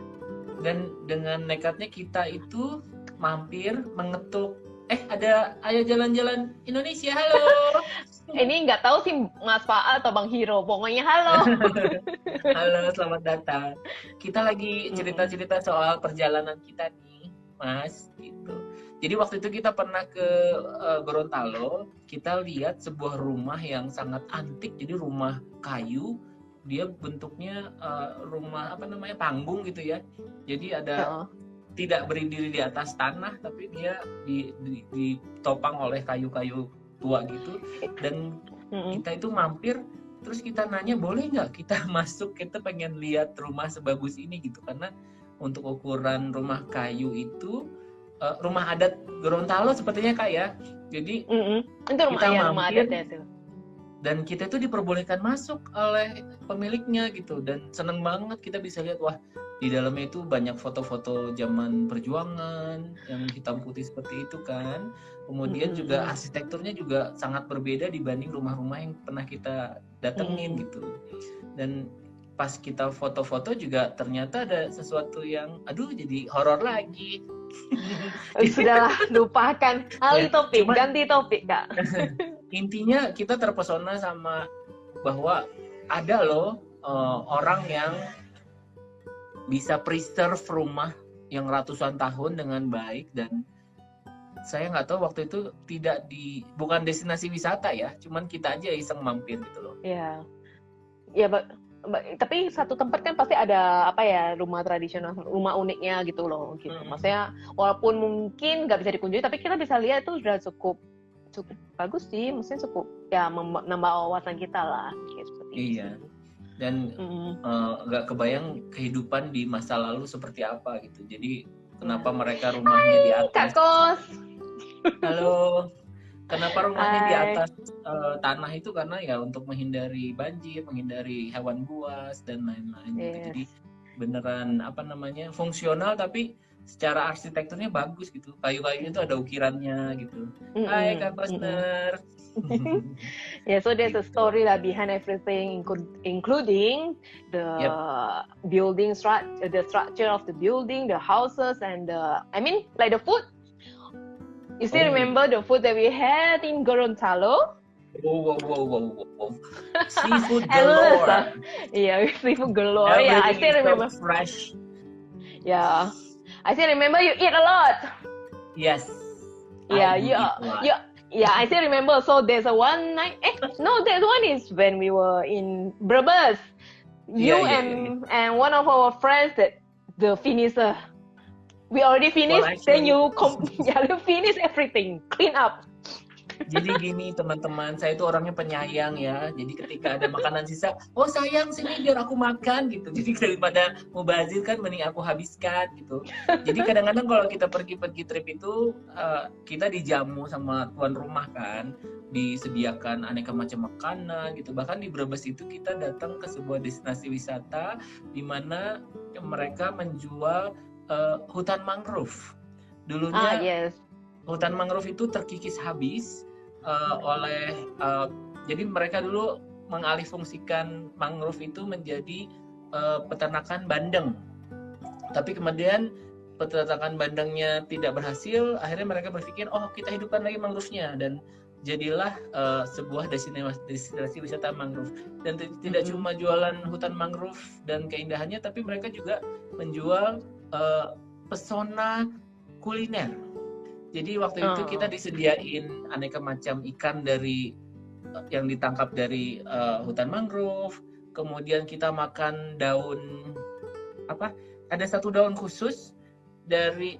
Dan dengan nekatnya kita itu mampir mengetuk ayo jalan-jalan Indonesia, halo. Ini nggak tahu sih Mas Faal atau Bang Hiro, pokoknya halo. Halo, selamat datang. Kita lagi cerita-cerita soal perjalanan kita nih, Mas, gitu. Jadi waktu itu kita pernah ke Gorontalo, kita lihat sebuah rumah yang sangat antik, jadi rumah kayu, dia bentuknya rumah panggung gitu ya. Jadi ada tidak berdiri di atas tanah, tapi dia ditopang oleh kayu-kayu tua gitu. Dan kita itu mampir, terus kita nanya boleh nggak kita masuk, kita pengen lihat rumah sebagus ini gitu, karena untuk ukuran rumah kayu itu rumah adat Gorontalo sepertinya Kak ya. Jadi itu rumah adat ya itu. Dan kita itu diperbolehkan masuk oleh pemiliknya gitu, dan seneng banget kita bisa lihat wah di dalamnya itu banyak foto-foto zaman perjuangan yang hitam putih seperti itu kan. Kemudian juga arsitekturnya juga sangat berbeda dibanding rumah-rumah yang pernah kita datengin gitu. Dan pas kita foto-foto juga ternyata ada sesuatu yang jadi horor lagi. Sudahlah, lupakan. Ganti topik Kak. Intinya kita terpesona sama bahwa ada loh orang yang bisa preserve rumah yang ratusan tahun dengan baik, dan saya nggak tahu waktu itu bukan destinasi wisata ya, cuman kita aja iseng mampir gitu loh. Iya. Ya, tapi satu tempat kan pasti ada rumah tradisional, rumah uniknya gitu loh, gitu. Maksudnya walaupun mungkin nggak bisa dikunjungi, tapi kita bisa lihat itu sudah cukup bagus sih, maksudnya cukup ya menambah wawasan kita lah, kayak seperti itu. Iya. Dan nggak kebayang kehidupan di masa lalu seperti apa gitu. Jadi kenapa mereka rumahnya di atas? Kak Kos. Halo. Kenapa rumahnya di atas tanah itu? Karena ya untuk menghindari banjir, menghindari hewan buas dan lain-lain. Gitu. Jadi beneran fungsional, tapi secara arsitekturnya bagus gitu. Kayu-kayunya itu ada ukirannya gitu. Hai Kak Kosner. Yeah, so there's a story behind everything, including the building structure, the structure of the building, the houses, and like the food. You still remember the food that we had in Gorontalo? Whoa. Seafood galore. Yeah, seafood galore. Yeah, I still remember. So fresh. Yeah, I still remember you eat a lot. Yes. Yeah, I still remember. So there's a one night. That one is when we were in Brebes. And one of our friends, the finisher. We already finished. Then you finish everything, clean up. Jadi gini teman-teman, saya itu orangnya penyayang ya. Jadi ketika ada makanan sisa, sayang sini biar aku makan gitu. Jadi daripada mubazir kan mending aku habiskan gitu. Jadi kadang-kadang kalau kita pergi trip itu kita dijamu sama tuan rumah kan, disediakan aneka macam makanan gitu. Bahkan di Brebes itu kita datang ke sebuah destinasi wisata di mana mereka menjual hutan mangrove. Dulunya hutan mangrove itu terkikis habis jadi mereka dulu mengalihfungsikan mangrove itu menjadi peternakan bandeng. Tapi kemudian peternakan bandengnya tidak berhasil, akhirnya mereka berpikir, kita hidupkan lagi mangrove-nya, dan jadilah sebuah destinasi wisata mangrove. Dan tidak cuma jualan hutan mangrove dan keindahannya, tapi mereka juga menjual pesona kuliner. Jadi waktu itu kita disediain aneka macam ikan dari yang ditangkap dari hutan mangrove. Kemudian kita makan daun ada satu daun khusus dari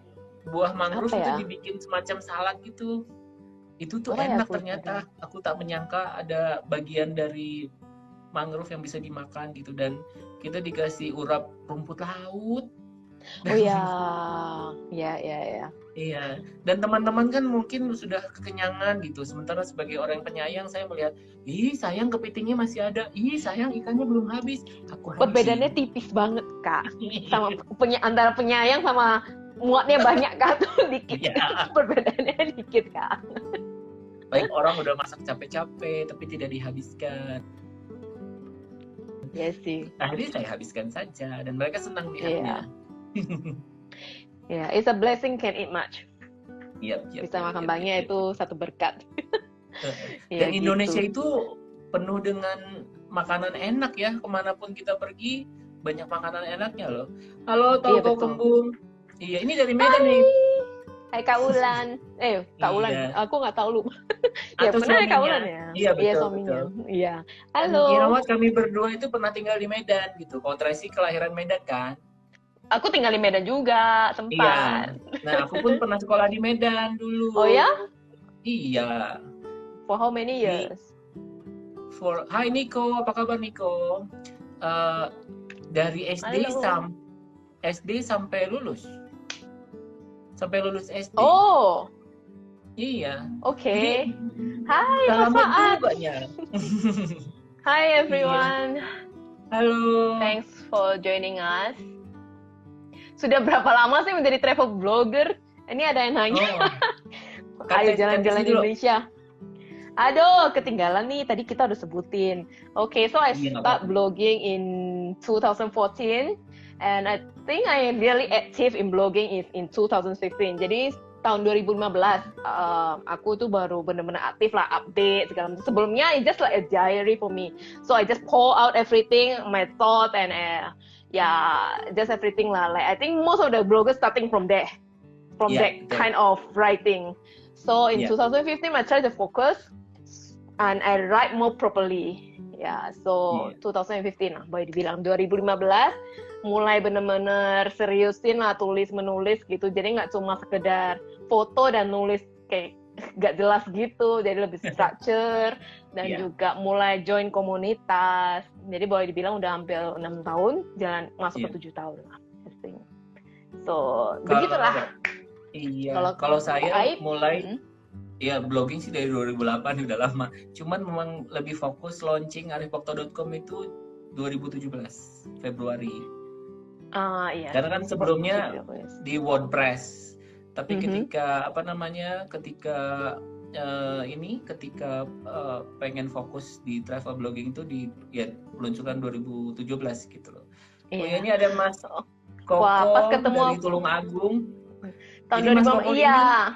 buah mangrove itu dibikin semacam salad gitu. Itu tuh enak ternyata. Aku tak menyangka ada bagian dari mangrove yang bisa dimakan gitu, dan kita dikasih urap rumput laut. Oh ya, ya. Iya, dan teman-teman kan mungkin sudah kekenyangan gitu. Sementara sebagai orang penyayang, saya melihat, sayang kepitingnya masih ada, sayang ikannya belum habis. Perbedaannya tipis banget, Kak. Sama antara penyayang sama muatnya banyak, Kak, tuh dikit. Yeah. Perbedaannya dikit, Kak. Baik orang udah masak capek-capek, tapi tidak dihabiskan. Iya sih. Akhirnya saya habiskan saja, dan mereka senang lihatnya. Yeah, it's a blessing, can eat much. Yep, bisa makan banyak itu satu berkat. Dan Indonesia itu penuh dengan makanan enak ya, kemanapun kita pergi banyak makanan enaknya loh. Halo Tauko Kembung. Iya, ini dari Medan nih. Hai Kak Ulan. Kak Ulan. Aku nggak tahu lu. Ya pernah Kak Ulan ya. Iya betul. Iya. Halo. Irawat kami berdua itu pernah tinggal di Medan gitu. Kalau Tracy kelahiran Medan kan? Aku tinggal di Medan juga, sempat. Iya. Nah, aku pun pernah sekolah di Medan dulu. Oh ya? Iya. For how many years? Hai Niko, apa kabar Niko? Dari SD sampai lulus. Sampai lulus SD. Oh. Iya. Oke. Hai, Mas Faat. Hi everyone. Halo. Thanks for joining us. Sudah berapa lama sih menjadi travel blogger? Ini ada yang nanya. Ayo jalan-jalan di Indonesia. Aduh, ketinggalan nih. Tadi kita udah sebutin. Okay, so I start blogging in 2014. And I think I am really active in blogging is in 2016. Jadi tahun 2015 aku tuh baru benar-benar aktif lah, update segala macam. Sebelumnya it's just like a diary for me. So I just pour out everything, my thought and just everything lah. Like I think most of the bloggers starting from there, that kind of writing. So in 2015 I try to focus and I write more properly. 2015 lah, boleh dibilang 2015 mulai bener-bener seriusin lah tulis-menulis gitu. Jadi nggak cuma sekedar foto dan nulis kayak nggak jelas gitu. Jadi lebih structure dan juga mulai join komunitas. Jadi boleh dibilang udah hampir 6 tahun, jalan masuk ke 7 tahun lah. So begitulah. Iya. Kalau saya mulai blogging sih dari 2008 udah lama. Cuman memang lebih fokus launching arifpokto.com itu 2017 Februari. Iya. Karena kan sebelumnya di WordPress, tapi ketika pengen fokus di travel blogging itu peluncuran 2017 gitu loh. Iya. Oh ya, ini ada Mas Koko pas ketemu dari Tulung Agung. Tahun 2015 iya.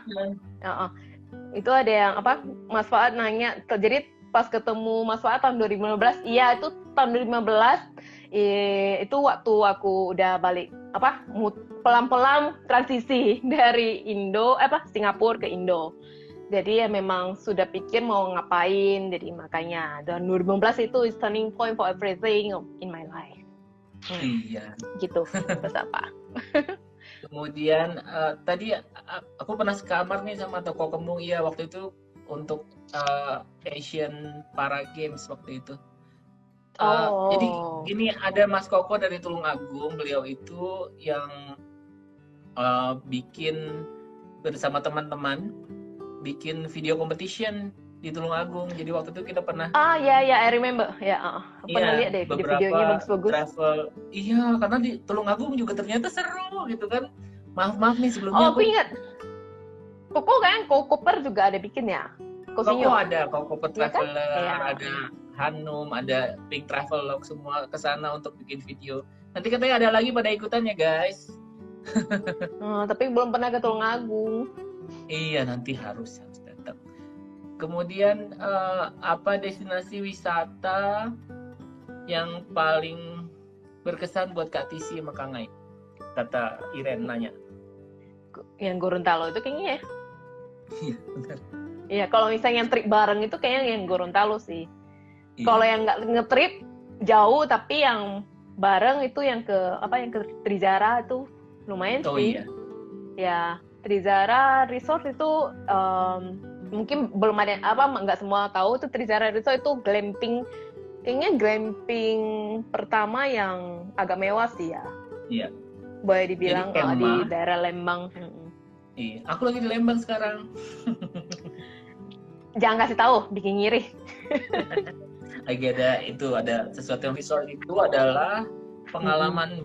Itu ada yang Mas Faat nanya. Jadi pas ketemu Mas Faat tahun 2015, iya itu tahun 2015. Itu waktu aku udah balik pelan-pelan transisi dari Singapura ke Indo. Jadi ya memang sudah pikir mau ngapain, jadi makanya dan 2015 itu is turning point for everything in my life. Iya. Gitu. Terus apa? Kemudian tadi aku pernah sekamar nih sama Toko Kembung. Iya, waktu itu untuk Asian Para Games waktu itu. Jadi gini, ada Mas Koko dari Tulung Agung. Beliau itu yang bikin bersama teman-teman bikin video competition di Tulung Agung. Jadi waktu itu kita pernah I remember. Pernah lihat deh video-videonya bagus-bagus. Travel. Iya, karena di Tulung Agung juga ternyata seru gitu kan. Maaf nih sebelumnya. Aku ingat. Koko kan Koper juga ada bikin ya. Koko ada, Koper Traveler, ada Hanum, ada Pink Travelog, semua ke sana untuk bikin video. Nanti katanya ada lagi pada ikutannya, guys. Tapi belum pernah ke Tulung Agung. Iya, nanti harus datang. Kemudian apa destinasi wisata yang paling berkesan buat Kak Tisi sama Kang Ai? Kata Iren nanya. Yang Gorontalo itu kayaknya ya. Iya, benar. Iya, kalau misalnya yang trip bareng itu kayaknya yang Gorontalo sih. Iya. Kalau yang nggak ngetrip jauh tapi yang bareng itu yang ke Trizara itu lumayan sih. Iya. Ya, Trizara Resort itu mungkin belum ada nggak semua tahu tuh Trizara Resort itu glamping. Kayaknya glamping pertama yang agak mewah sih ya. Iya. Boleh dibilang di daerah Lembang. Iya, aku lagi di Lembang sekarang. Jangan kasih tahu, bikin ngiri. Lagi ada sesuatu yang resort itu adalah pengalaman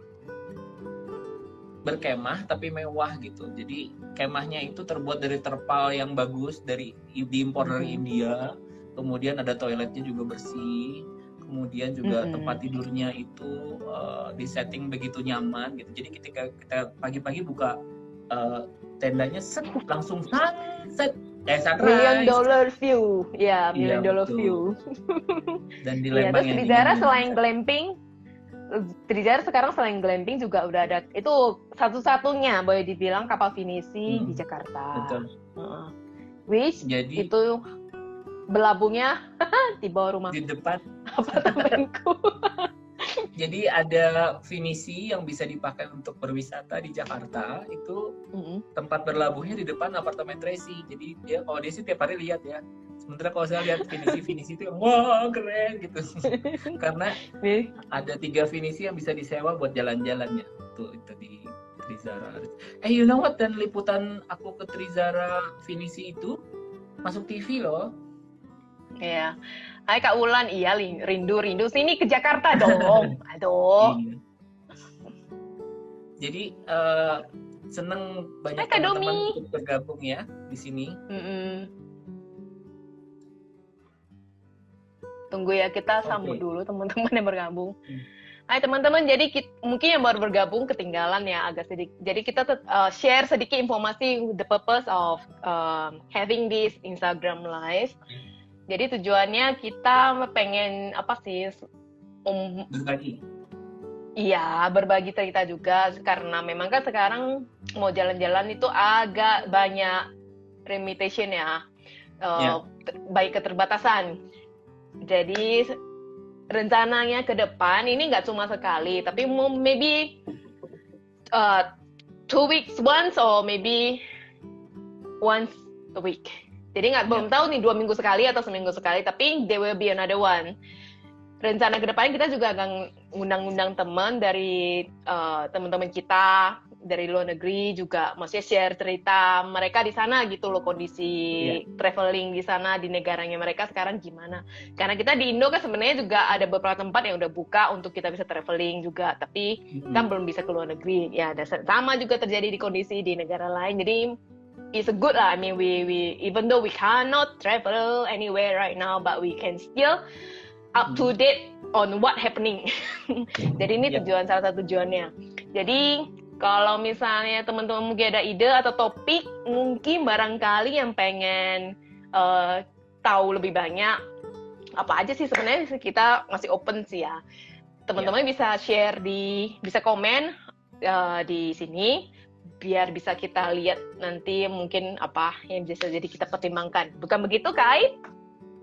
berkemah tapi mewah gitu. Jadi kemahnya itu terbuat dari terpal yang bagus diimpor dari India. Kemudian ada toiletnya juga bersih. Kemudian juga tempat tidurnya itu disetting begitu nyaman gitu. Jadi ketika kita pagi-pagi buka tendanya langsung sunset. $1 million view. Ya, $1 million view. Dan di Lembang terus Trizara selain glamping, Trizara sekarang selain glamping juga udah ada, itu satu-satunya boleh dibilang kapal finisi di Jakarta. Betul. Which jadi, itu berlabuhnya di bawah rumah. Di depan apartemenku. Jadi ada finisi yang bisa dipakai untuk berwisata di Jakarta itu tempat berlabuhnya di depan apartemen Tracy. Jadi kalau dia sih tiap hari lihat ya. Sementara kalau saya lihat finisi itu wah keren gitu. Karena ada 3 finisi yang bisa disewa buat jalan-jalan ya. Itu di Trizara. You know what? Dan liputan aku ke Trizara finisi itu masuk TV loh. Iya. Hai Kak Ulan, iya rindu sini ke Jakarta dong. Aduh. Jadi seneng banyak teman-teman untuk bergabung ya di sini. Tunggu ya, kita sambut dulu teman-teman yang bergabung. Hai teman-teman, jadi mungkin yang baru bergabung ketinggalan ya agak sedikit. Jadi kita share sedikit informasi the purpose of having this Instagram live. Jadi tujuannya kita pengen berbagi. Iya, berbagi cerita juga karena memang kan sekarang mau jalan-jalan itu agak banyak limitation ya, baik keterbatasan. Jadi rencananya ke depan ini nggak cuma sekali, tapi maybe 2 weeks once or maybe once a week. Jadi belum tahu nih 2 minggu sekali atau seminggu sekali, tapi there will be another one. Rencana ke depan kita juga akan ngundang-ngundang teman dari teman-teman kita dari luar negeri juga, maksudnya share cerita mereka di sana gitu loh, kondisi traveling di sana di negaranya mereka sekarang gimana. Karena kita di Indo kan sebenarnya juga ada beberapa tempat yang udah buka untuk kita bisa traveling juga, tapi kan belum bisa ke luar negeri. Ya, sama juga terjadi di kondisi di negara lain. Jadi it's a good lah. I mean, we even though we cannot travel anywhere right now, but we can still up to date on what happening. Jadi ini salah satu tujuannya. Jadi kalau misalnya teman-teman mungkin ada ide atau topik, mungkin barangkali yang pengen tahu lebih banyak, apa aja sih sebenarnya kita masih open sih ya. Teman-teman bisa share bisa komen di sini. Biar bisa kita lihat nanti mungkin apa yang bisa jadi kita pertimbangkan. Bukan begitu, Kak?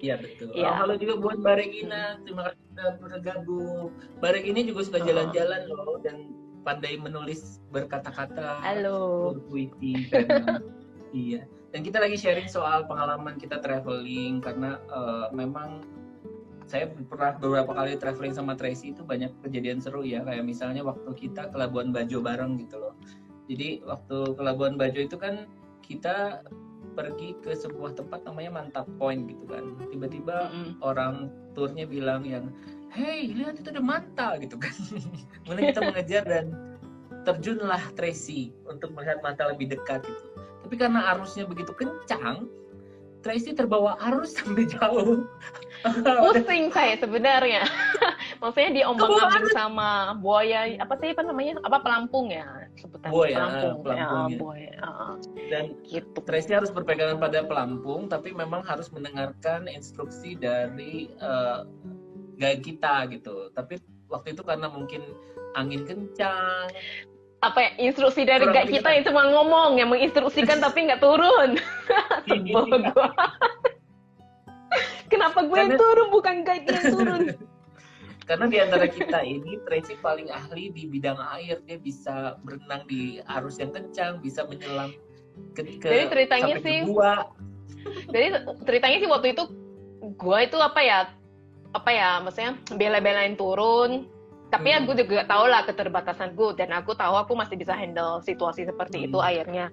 Iya, betul. Ya. Halo juga buat Mbak Regina, terima kasih sudah bergabung. Mbak Regina juga suka jalan-jalan loh dan pandai menulis berkata-kata. Halo. Berpuisi. Iya. Dan kita lagi sharing soal pengalaman kita traveling karena memang saya pernah beberapa kali traveling sama Tracy itu banyak kejadian seru ya, kayak misalnya waktu kita ke Labuan Bajo bareng gitu loh. Jadi waktu ke Labuan Bajo itu kan kita pergi ke sebuah tempat namanya Mantap Point gitu kan. Tiba-tiba orang turnya bilang yang, hey lihat itu ada manta gitu kan. Kemudian kita mengejar dan terjunlah Tracy untuk melihat manta lebih dekat gitu. Tapi karena arusnya begitu kencang, Tracy terbawa arus sampai jauh. Pusing saya sebenarnya. Maksudnya diombang-ambing sama buaya, apa namanya? Pelampung ya sebutan. Pelampung. Buaya. Dan gitu. Tracy harus berpegangan pada pelampung, tapi memang harus mendengarkan instruksi dari guide kita gitu. Tapi waktu itu karena mungkin angin kencang, apa ya, instruksi dari Kurang guide lebih kita kan? yang cuma ngomong, yang menginstruksikan tapi nggak turun. Sebel gua. Kenapa gue yang Karena- turun bukan guide yang turun? Karena di antara kita ini Tracy paling ahli di bidang air. Dia bisa berenang di arus yang kencang, bisa menyelam Jadi ceritanya sampai sih, ke gua. jadi ceritanya sih waktu itu gue itu apa ya, maksudnya bela-belain turun. Tapi ya gue juga tahu lah keterbatasan gue, dan aku tahu aku masih bisa handle situasi seperti itu akhirnya.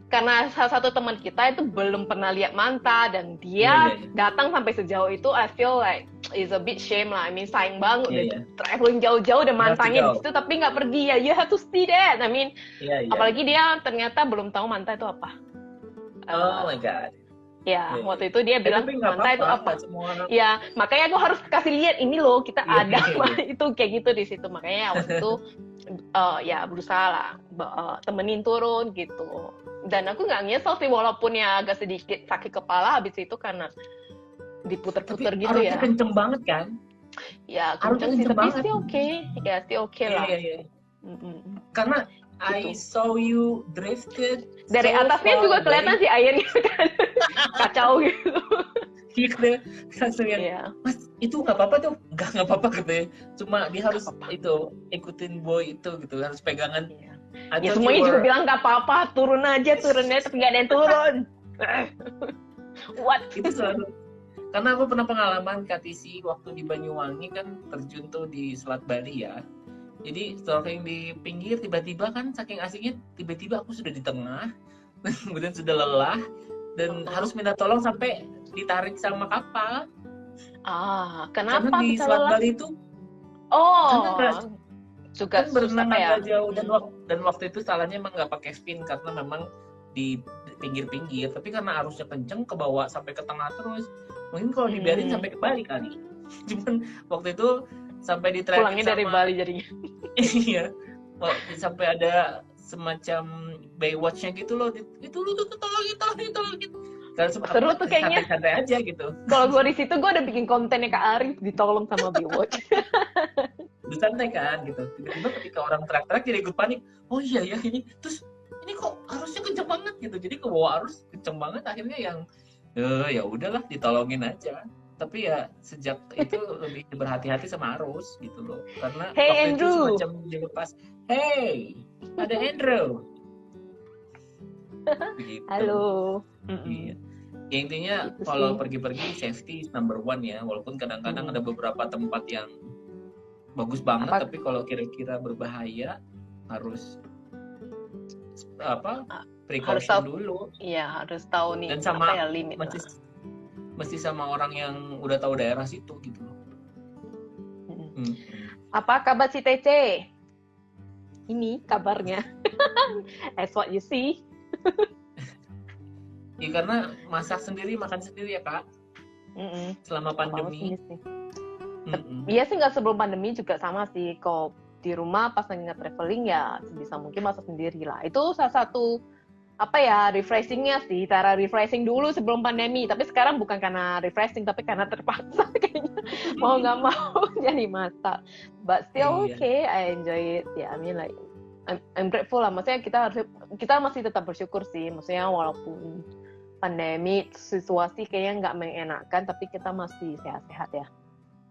Karena salah satu teman kita itu belum pernah lihat manta, dan dia datang sampai sejauh itu, I feel like it's a bit shame lah. I mean, sayang banget udah traveling jauh-jauh dan mantanya di situ tapi nggak pergi ya. You have to see that. I mean, apalagi dia ternyata belum tahu manta itu apa. Oh my god. Ya, waktu itu dia bilang manta itu apa? Ya, makanya aku harus kasih lihat ini loh, kita ada itu kayak gitu di situ. Makanya waktu itu ya berusaha lah temenin turun gitu. Dan aku nggak nyesel sih, walaupun ya agak sedikit sakit kepala habis itu karena diputer-puter gitu ya. Arusnya kenceng banget kan? Ya, kenceng sih, tapi still okay lah. Iya. Karena I saw you drifted. Dari atasnya juga kelihatan sih airnya kan kacau gitu. Iya, langsung Mas itu nggak apa-apa tuh, nggak apa-apa katanya. Cuma dia harus itu ikutin boy itu gitu, harus pegangan. Ya semuanya juga bilang nggak apa-apa, turunnya tapi nggak ada yang turun. What? Itu selalu. Karena aku pernah pengalaman KTC waktu di Banyuwangi kan terjun tuh di Selat Bali ya. Jadi snorkeling di pinggir, tiba-tiba kan saking asiknya, tiba-tiba aku sudah di tengah, kemudian sudah lelah, dan harus minta tolong sampai ditarik sama kapal. Kenapa? Karena di Selat Bali itu, juga kan berenang ya? agak jauh, dan waktu itu salahnya emang nggak pakai fin, karena memang di pinggir-pinggir, tapi karena arusnya kenceng, ke bawah sampai ke tengah terus. Mungkin kalau dibiarin sampai ke Bali kali. Cuman waktu itu sampai di pulangnya dari Bali jadinya. Iya, sampai ada semacam Baywatch-nya gitu loh. Itu lu tuh tolongin. Seru tuh kayaknya. Santai aja gitu. Kalau gue di situ gue udah bikin kontennya Kak Arif ditolong sama Baywatch. Udah santai kan gitu. Tiba-tiba ketika orang teriak-teriak jadi ikut panik. Oh iya ya ini. Terus ini kok arusnya kenceng banget gitu. Jadi ke bawah arus kenceng banget, akhirnya yang ya udahlah ditolongin aja. Tapi ya sejak itu lebih berhati-hati sama arus gitu loh, karena hey, waktu Andrew. itu semacam dilepas, hey ada Andrew begitu. Halo. Iya. Ya intinya kalau pergi-pergi safety is number one ya, walaupun kadang-kadang ada beberapa tempat yang bagus banget, tapi kalau kira-kira berbahaya harus precaution dulu. Iya, harus tahu nih. Dan sama apa ya limit mesti sama orang yang udah tahu daerah situ gitu loh. Apa kabar si TC? Ini kabarnya. As what you see. Ya karena masak sendiri, makan sendiri ya Kak. Selama pandemi. Iya sih, nggak sebelum pandemi juga sama sih. Kalau di rumah pas lagi nge-traveling ya sebisa mungkin masak sendiri lah. Itu salah satu refreshingnya sih, cara refreshing dulu sebelum pandemi. Tapi sekarang bukan karena refreshing, tapi karena terpaksa kayaknya mau nggak mau jadi masak. But still okay, I enjoy it. I mean like I'm grateful lah. Maksudnya kita masih tetap bersyukur sih. Maksudnya walaupun pandemi situasi kayaknya nggak mengenakan, tapi kita masih sehat-sehat ya.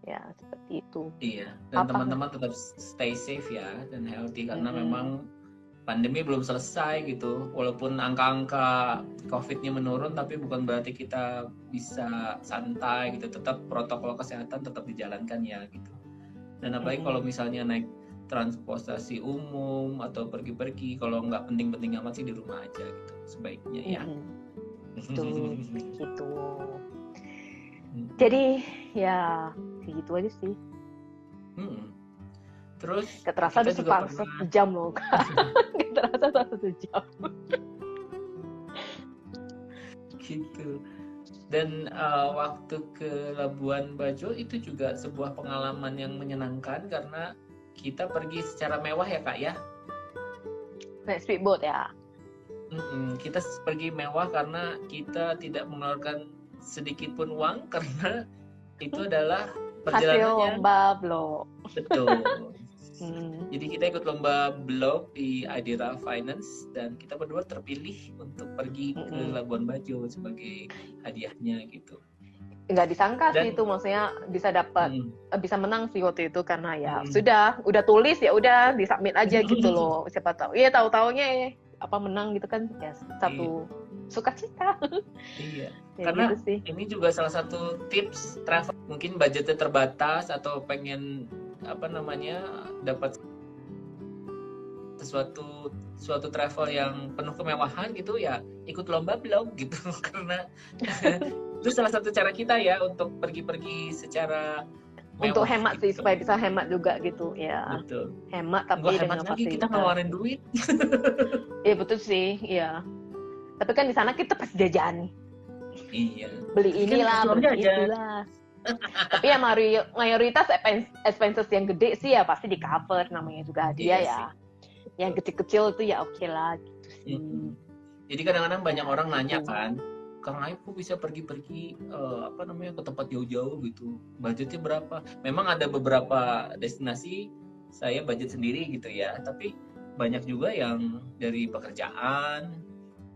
Ya seperti itu. Iya. Dan teman-teman tetap stay safe ya dan healthy, karena memang pandemi belum selesai gitu. Walaupun angka-angka COVID-nya menurun, tapi bukan berarti kita bisa santai gitu. Tetap protokol kesehatan tetap dijalankan ya gitu. Dan apalagi kalau misalnya naik transportasi umum atau pergi-pergi, kalau nggak penting-penting amat sih di rumah aja gitu sebaiknya ya. Gitu. Jadi ya segitu aja sih. Terus gak terasa udah sejam loh Kak. Gak terasa 1 jam gitu. Dan waktu ke Labuan Bajo itu juga sebuah pengalaman yang menyenangkan, karena kita pergi secara mewah ya Kak ya. Naik speedboat ya. Kita pergi mewah karena kita tidak mengeluarkan sedikit pun uang, karena itu adalah perjalanannya hasil lomba blog. Betul. Jadi kita ikut lomba blog di Idera Finance dan kita berdua terpilih untuk pergi ke Labuan Bajo sebagai hadiahnya gitu. Nggak disangka sih itu, maksudnya bisa dapat, bisa menang sih waktu itu karena ya sudah, udah tulis ya udah disubmit aja gitu loh. Siapa tahu, iya tahu-taunya apa menang gitu kan ya satu sukacita. Iya. Ya, karena gitu sih. Ini juga salah satu tips travel, mungkin budgetnya terbatas atau pengen dapat suatu travel yang penuh kemewahan gitu ya, ikut lomba blog gitu. Karena itu salah satu cara kita ya untuk pergi-pergi secara mewah, untuk hemat gitu. sih, supaya bisa hemat juga gitu ya. Betul. Hemat tapi Nggak dengan hemat lagi, fasilitas. kita ngeluarin duit. Iya betul sih, iya. Tapi kan di sana kita pasti jajan. Iya. Beli inilah, Kan beli itulah. Tapi ya mayoritas expenses yang gede sih ya pasti di cover, namanya juga hadiah ya. Yang kecil-kecil itu ya oke lah gitu sih. Jadi kadang-kadang banyak orang nanya kan, Kang Aib kok bisa pergi-pergi ke tempat jauh-jauh gitu, budgetnya berapa? Memang ada beberapa destinasi saya budget sendiri gitu ya, tapi banyak juga yang dari pekerjaan,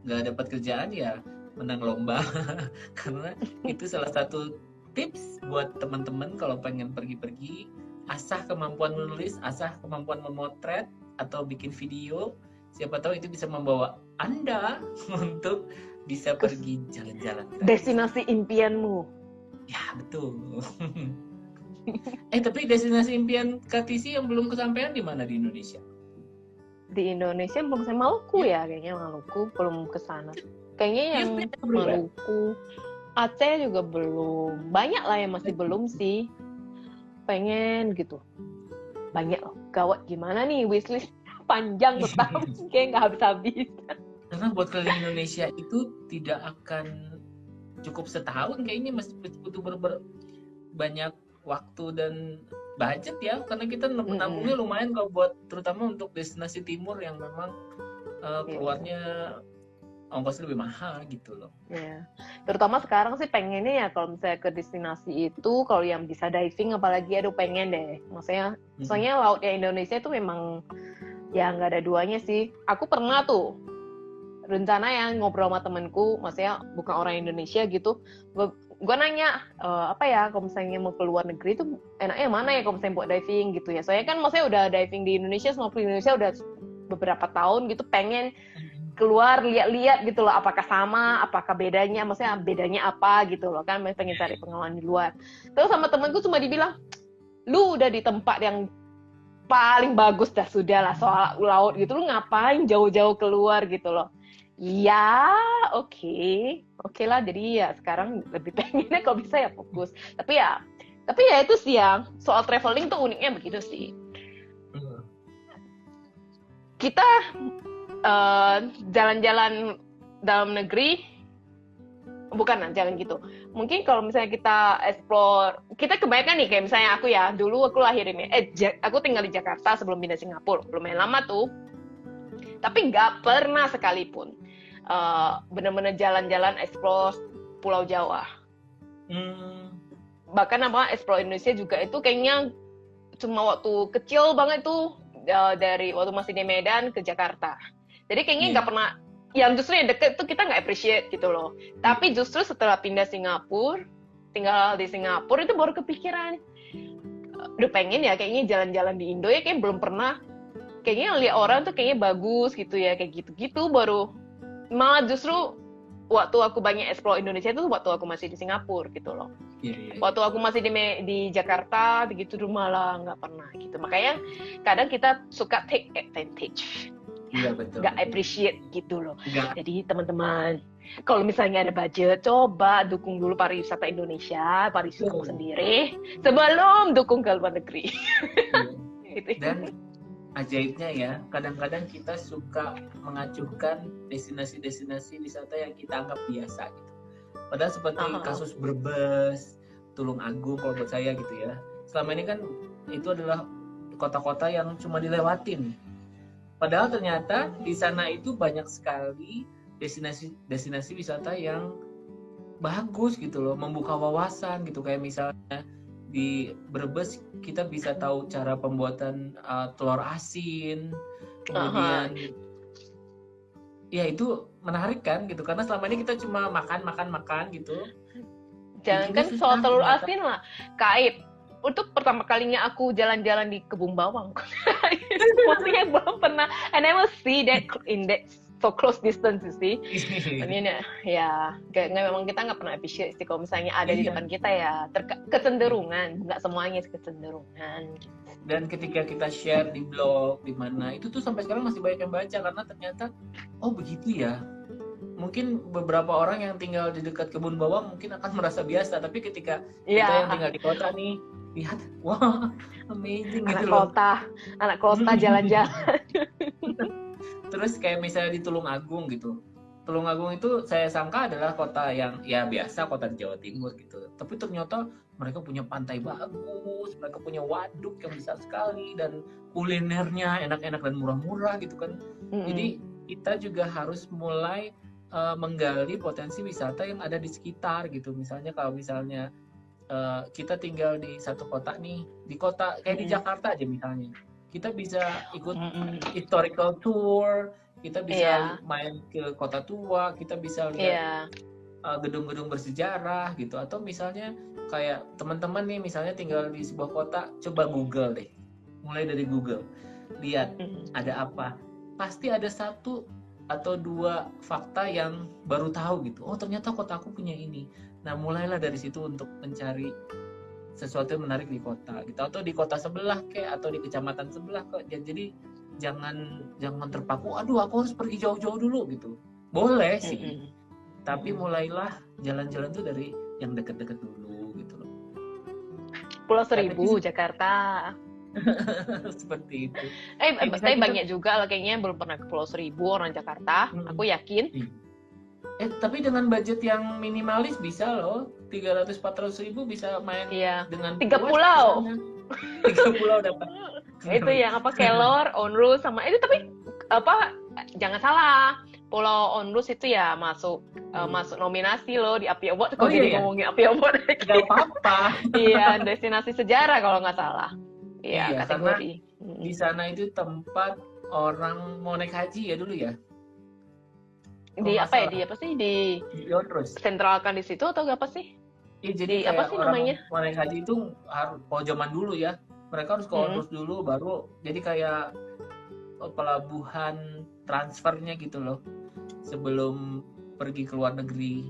nggak dapat kerjaan ya menang lomba. Karena itu salah satu tips buat teman-teman kalau pengen pergi-pergi, asah kemampuan menulis, asah kemampuan memotret atau bikin video, siapa tahu itu bisa membawa Anda untuk bisa pergi jalan-jalan. Destinasi impianmu. Ya, betul. Tapi destinasi impian Kak Tisi yang belum kesampaian di mana di Indonesia? Di Indonesia belum, saya Maluku ya, kayaknya Maluku belum ke sana. Kayaknya yang Maluku, Aceh juga belum. Banyak lah yang masih belum sih. Pengen gitu. Banyak loh. Gawat gimana nih wishlist panjang tetap kayak nggak habis-habis. Karena buat keliling Indonesia itu tidak akan cukup setahun, kayaknya masih butuh banyak waktu dan budget ya, karena kita nabungnya lumayan kalau buat terutama untuk destinasi timur yang memang keluarnya ongkos lebih mahal gitu loh. Ya. Terutama sekarang sih pengennya ya kalau misalnya ke destinasi itu kalau yang bisa diving apalagi, aduh pengen deh. Maksudnya soalnya lautnya Indonesia itu memang ya nggak ada duanya sih. Aku pernah tuh rencana yang ngobrol sama temenku, maksudnya bukan orang Indonesia gitu, gue nanya kalau misalnya mau ke luar negeri itu enaknya mana ya kalau misalnya buat diving gitu ya. Soalnya kan maksudnya udah diving di Indonesia, semua di Indonesia udah beberapa tahun gitu, pengen keluar lihat-lihat gitu loh, apakah sama, apakah bedanya, maksudnya bedanya apa gitu loh kan, pengen cari pengalaman di luar. Terus sama temenku cuma dibilang, lu udah di tempat yang paling bagus dah, sudah lah soal laut gitu, lu ngapain jauh-jauh keluar gitu loh. Ya, oke lah. Jadi ya sekarang lebih pengennya kalau bisa ya fokus. Tapi ya itu sih yang soal traveling tuh uniknya begitu sih. Kita jalan-jalan dalam negeri, bukan jalan gitu. Mungkin kalau misalnya kita explore, kita kebanyakan nih kayak misalnya aku ya, dulu aku lahir ini, aku tinggal di Jakarta sebelum pindah Singapura, lumayan lama tuh. Tapi nggak pernah sekalipun benar-benar jalan-jalan explore Pulau Jawa. Bahkan explore Indonesia juga itu kayaknya cuma waktu kecil banget tuh, dari waktu masih di Medan ke Jakarta. Jadi kayaknya nggak pernah, yang justru yang deket tuh kita nggak appreciate gitu loh. Tapi justru setelah pindah Singapura, tinggal di Singapura itu baru kepikiran, udah pengen ya kayaknya jalan-jalan di Indo ya, kayak belum pernah. Kayaknya lihat orang tuh kayaknya bagus gitu ya, kayak gitu-gitu baru. Malah justru waktu aku banyak explore Indonesia itu waktu aku masih di Singapura gitu loh. Waktu aku masih di Jakarta begitu malah nggak pernah gitu. Makanya kadang kita suka take advantage. Iya betul. Nggak appreciate gitu loh. Jadi teman-teman, kalau misalnya ada budget, coba dukung dulu pariwisata Indonesia, pariwisata sendiri, sebelum dukung ke luar negeri. Gitu. Dan ajaibnya ya, kadang-kadang kita suka mengacuhkan destinasi-destinasi wisata yang kita anggap biasa gitu. Padahal seperti kasus Brebes, Tulung Agung kalau buat saya gitu ya. Selama ini kan itu adalah kota-kota yang cuma dilewatin. Padahal ternyata di sana itu banyak sekali destinasi wisata yang bagus gitu loh, membuka wawasan gitu, kayak misalnya di Brebes kita bisa tahu cara pembuatan telur asin, kemudian ya itu menarik kan gitu, karena selama ini kita cuma makan gitu. Jangankan soal telur asin lah, Kak, itu pertama kalinya aku jalan-jalan di Kebun Bawang. Maksudnya belum pernah, I never see that in that so close distance, you see. I mean, ya, memang kita nggak pernah appreciate sih kalau misalnya ada di depan kita ya, kecenderungan, nggak semuanya kecenderungan. Gitu. Dan ketika kita share di blog, di mana, itu tuh sampai sekarang masih banyak yang baca, karena ternyata, oh begitu ya. Mungkin beberapa orang yang tinggal di dekat Kebun Bawang mungkin akan merasa biasa, tapi ketika kita yang tinggal di kota nih, lihat, wah, amazing anak gitu loh. Anak kota jalan-jalan. Terus kayak misalnya di Tulungagung gitu. Tulungagung itu saya sangka adalah kota yang ya biasa, kota di Jawa Timur gitu. Tapi ternyata mereka punya pantai bagus, mereka punya waduk yang besar sekali, dan kulinernya enak-enak dan murah-murah gitu kan. Jadi kita juga harus mulai menggali potensi wisata yang ada di sekitar gitu. Misalnya kalau misalnya kita tinggal di satu kota nih, di kota kayak di Jakarta aja misalnya, kita bisa ikut historical tour, kita bisa main ke kota tua, kita bisa lihat gedung-gedung bersejarah gitu. Atau misalnya kayak teman-teman nih misalnya tinggal di sebuah kota, coba Google deh, mulai dari Google, lihat ada apa, pasti ada 1 atau 2 fakta yang baru tahu gitu. Oh ternyata kotaku punya ini. Nah mulailah dari situ untuk mencari sesuatu yang menarik di kota gitu, atau di kota sebelah kayak, atau di kecamatan sebelah kok. Jadi jangan terpaku, aduh aku harus pergi jauh-jauh dulu gitu. Boleh sih, tapi mulailah jalan-jalan tuh dari yang deket-deket dulu gitu loh. Pulau Seribu, Jakarta. Seperti itu. Tapi banyak juga lah kayaknya yang belum pernah ke Pulau Seribu orang Jakarta. Aku yakin. Tapi dengan budget yang minimalis bisa loh, 300-400 ribu bisa main dengan 3 pulau. 3 pulau dapat. Itu yang apa, Kelor, Onrus sama itu, tapi apa, jangan salah, Pulau Onrus itu ya masuk nominasi loh di API Award. Kalau jadi ngomongin API Award nggak apa-apa. Iya, destinasi sejarah kalau nggak salah. Iya, kategori. Di sana itu tempat orang mau naik haji ya dulu ya. Di apa ya? Di apa sih? Di Onrus. Sentralkan di situ atau apa sih? Iya, jadi apa sih namanya? Mau naik haji itu harus, kalau zaman dulu ya, mereka harus ke Onrus dulu, baru jadi kayak pelabuhan transfernya gitu loh, sebelum pergi ke luar negeri.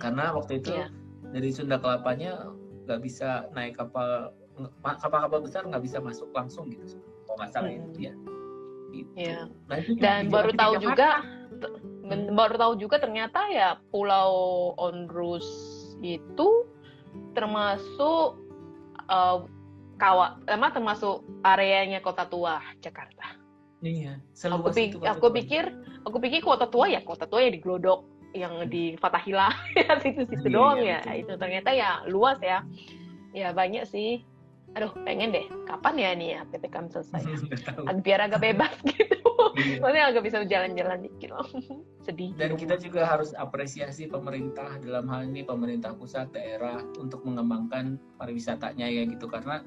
Karena waktu itu dari Sunda Kelapanya nggak bisa naik kapal besar, nggak bisa masuk langsung gitu, kalau nggak salah itu ya. Gitu. Yeah. Nah, itu dan baru tahu juga ternyata ya Pulau Onrus itu termasuk termasuk areanya Kota Tua Jakarta. Iya. Aku pikir Kota Tua ya di Glodok, yang di Fathahillah ya situ doang ya. Itu ternyata ya luas ya. Ya banyak sih. Aduh, pengen deh. Kapan ya nih ya PPKM selesai? Biar agak bebas gitu. Maksudnya agak bisa jalan-jalan dikit loh. Sedih. Dan kita juga harus apresiasi pemerintah, dalam hal ini pemerintah pusat, daerah, untuk mengembangkan pariwisatanya ya gitu. Karena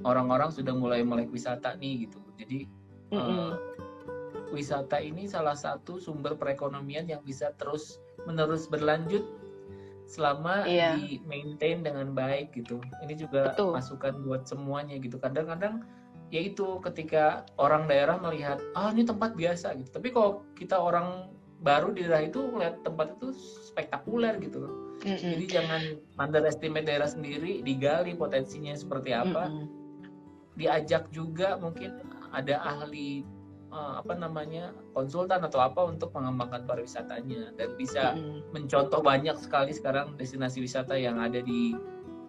orang-orang sudah mulai melek wisata nih gitu. Jadi wisata ini salah satu sumber perekonomian yang bisa terus-menerus berlanjut selama di maintain dengan baik gitu. Ini juga masukan buat semuanya gitu. Kadang-kadang ya itu, ketika orang daerah melihat ini tempat biasa gitu, tapi kalau kita orang baru di daerah itu melihat tempat itu spektakuler gitu loh. Jadi jangan underestimate daerah sendiri, digali potensinya seperti apa. Diajak juga mungkin ada ahli konsultan atau apa untuk mengembangkan pariwisatanya, dan bisa mencontoh banyak sekali sekarang destinasi wisata yang ada di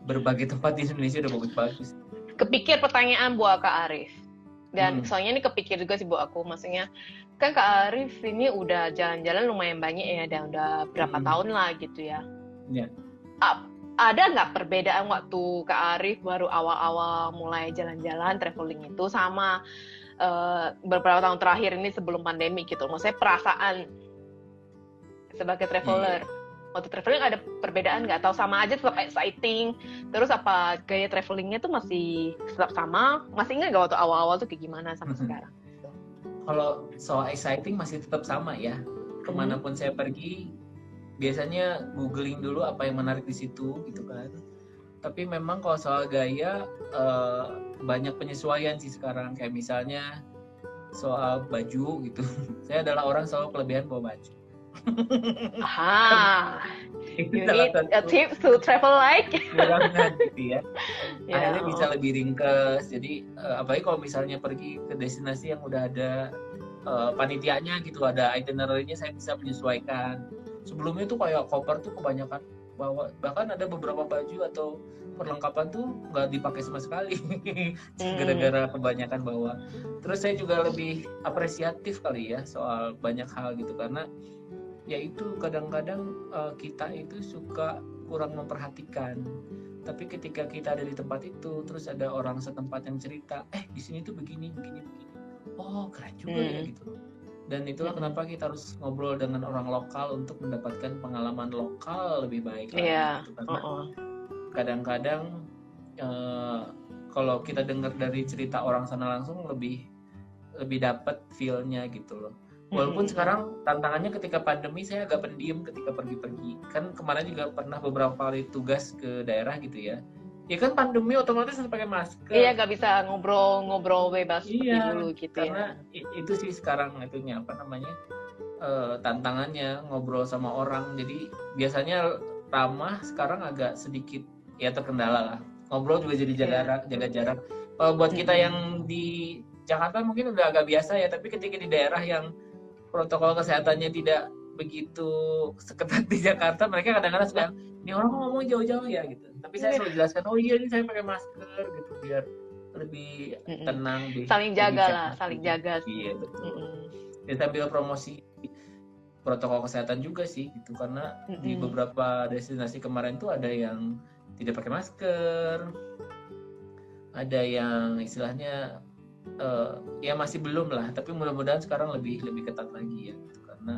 berbagai tempat di Indonesia udah bagus-bagus. Kepikir pertanyaan buat Kak Arif, dan soalnya ini kepikir juga sih buat aku, maksudnya kan Kak Arif ini udah jalan-jalan lumayan banyak ya, dan udah berapa tahun lah gitu ya. Ada nggak perbedaan waktu Kak Arif baru awal-awal mulai jalan-jalan traveling itu sama beberapa tahun terakhir ini sebelum pandemi gitu? Maksudnya perasaan sebagai traveler waktu traveling ada perbedaan nggak? Atau sama aja tetap exciting? Terus apa gaya travelingnya tuh masih tetap sama? Masih ingat nggak waktu awal-awal tuh kayak gimana sama sekarang? Kalau soal exciting masih tetap sama ya. Kemanapun saya pergi, biasanya googling dulu apa yang menarik di situ gitu kan. Tapi memang kalau soal gaya banyak penyesuaian sih sekarang. Kayak misalnya soal baju gitu. Saya adalah orang selalu kelebihan bawa baju. You need a tip to travel like. Gitu ya. Akhirnya bisa lebih ringkes. Jadi apalagi kalau misalnya pergi ke destinasi yang udah ada panitianya gitu, ada itinerary-nya, saya bisa menyesuaikan. Sebelumnya tuh kayak koper tuh kebanyakan bawa, bahkan ada beberapa baju atau perlengkapan tuh nggak dipakai sama sekali gara-gara kebanyakan bawa. Terus saya juga lebih apresiatif kali ya soal banyak hal gitu, karena ya itu kadang-kadang kita itu suka kurang memperhatikan. Tapi ketika kita ada di tempat itu, terus ada orang setempat yang cerita, di sini tuh begini, oh keren juga ya gitu. Dan itulah kenapa kita harus ngobrol dengan orang lokal untuk mendapatkan pengalaman lokal lebih baik lagi. Gitu. Karena kadang-kadang kalau kita dengar dari cerita orang sana langsung lebih dapat feel-nya gitu loh. Walaupun sekarang tantangannya ketika pandemi saya agak pendiam ketika pergi-pergi. Kan kemarin juga pernah beberapa kali tugas ke daerah gitu ya. Ya kan pandemi otomatis harus pakai masker. Iya, nggak bisa ngobrol bebas seperti dulu gitu karena ya. Karena itu sih sekarang itunya tantangannya ngobrol sama orang. Jadi biasanya ramah, sekarang agak sedikit ya terkendala lah. Ngobrol juga jadi jaga jarak. Buat kita yang di Jakarta mungkin udah agak biasa ya, tapi ketika di daerah yang protokol kesehatannya tidak begitu seketat di Jakarta, mereka kadang-kadang suka, ini orang ngomong jauh-jauh ya gitu. Tapi saya selalu jelaskan, oh iya ini saya pakai masker gitu biar lebih tenang. Saling jaga lah, saling jaga sih. Iya betul. Dan sambil promosi protokol kesehatan juga sih gitu, karena di beberapa destinasi kemarin tuh ada yang tidak pakai masker, ada yang istilahnya ya masih belum lah, tapi mudah-mudahan sekarang lebih ketat lagi ya gitu. Karena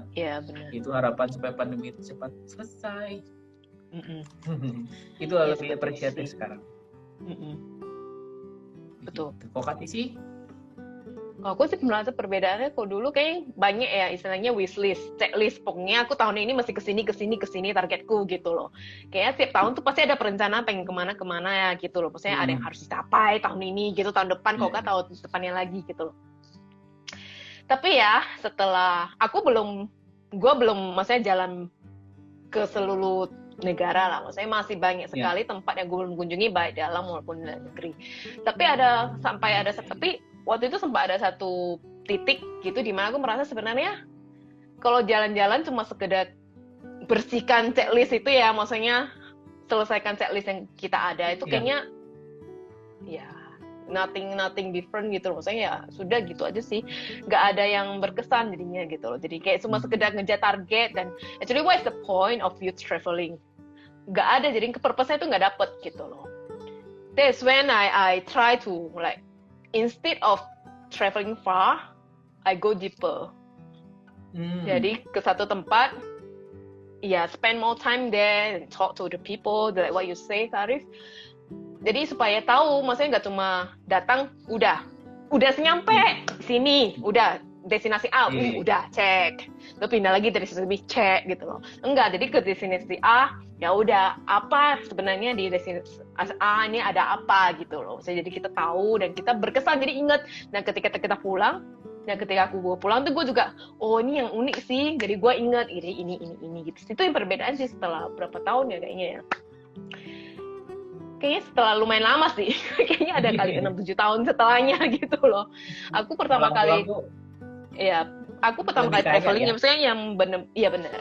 itu harapan supaya pandemi itu cepat selesai. Itu lebih apresiatif sekarang. Betul. Kok Kati sih? Aku sih merasa perbedaannya kok dulu kayak banyak ya, istilahnya wishlist, checklist. Pokoknya aku tahun ini mesti kesini targetku gitu loh. Kayaknya setiap tahun tuh pasti ada perencana pengen kemana ya gitu loh. Maksudnya ada yang harus dicapai tahun ini gitu, tahun depan kok tahun depannya lagi gitu loh. Tapi ya setelah gue belum maksudnya jalan ke seluruh negara lah, maksudnya masih banyak sekali tempat yang gue belum kunjungi baik dalam maupun negeri. Tapi waktu itu sempat ada satu titik gitu di mana aku merasa sebenarnya kalau jalan-jalan cuma sekedar bersihkan checklist itu ya, maksudnya selesaikan checklist yang kita ada itu kayaknya ya nothing different gitu loh. Maksudnya ya sudah gitu aja sih, nggak ada yang berkesan jadinya gitu loh. Jadi kayak cuma sekedar ngejar target, dan actually what is the point of youth traveling? Nggak ada, jadi purpose-nya itu nggak dapet gitu loh. That's when I try to like, instead of traveling far, I go deeper. Jadi ke satu tempat, spend more time there and talk to the people, like what you say, Arif. Jadi supaya tahu, maksudnya nggak cuma datang, udah nyampe sini, udah destinasi A, udah cek, terus pindah lagi dari destinasi B, cek gitu loh. Enggak, jadi ke destinasi A, ya udah apa sebenarnya di destinasi A ini ada apa gitu loh. Jadi kita tahu dan kita berkesan, jadi ingat. Dan ketika kita pulang, dan ketika gue pulang tuh gue juga, oh ini yang unik sih, jadi gue ingat ini gitu. Itu yang perbedaan sih setelah berapa tahun ya kayaknya ya. Kayaknya setelah lumayan lama sih, kayaknya ada kali 6-7 tahun setelahnya gitu loh. Aku pertama kali traveling, maksudnya yang bener, iya bener.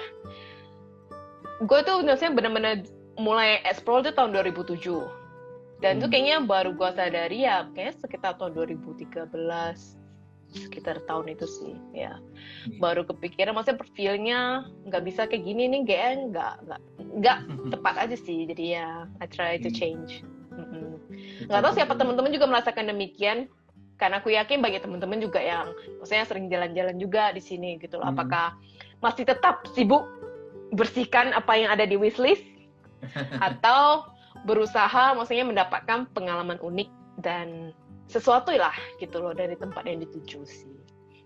Gue tuh maksudnya bener-bener mulai explore tuh tahun 2007. Dan tuh kayaknya baru gue sadari ya, kayaknya sekitar tahun 2013, sekitar tahun itu sih, ya. Baru kepikiran, maksudnya feelnya nggak bisa kayak gini nih, kayaknya nggak tepat aja sih. Jadi ya, I try to change. Nggak tahu siapa teman-teman juga merasakan demikian, karena aku yakin banyak teman-teman juga yang maksudnya sering jalan-jalan juga di sini gitu loh. Apakah masih tetap sibuk bersihkan apa yang ada di wishlist atau berusaha maksudnya mendapatkan pengalaman unik dan sesuatu lah gitu loh dari tempat yang dituju sih.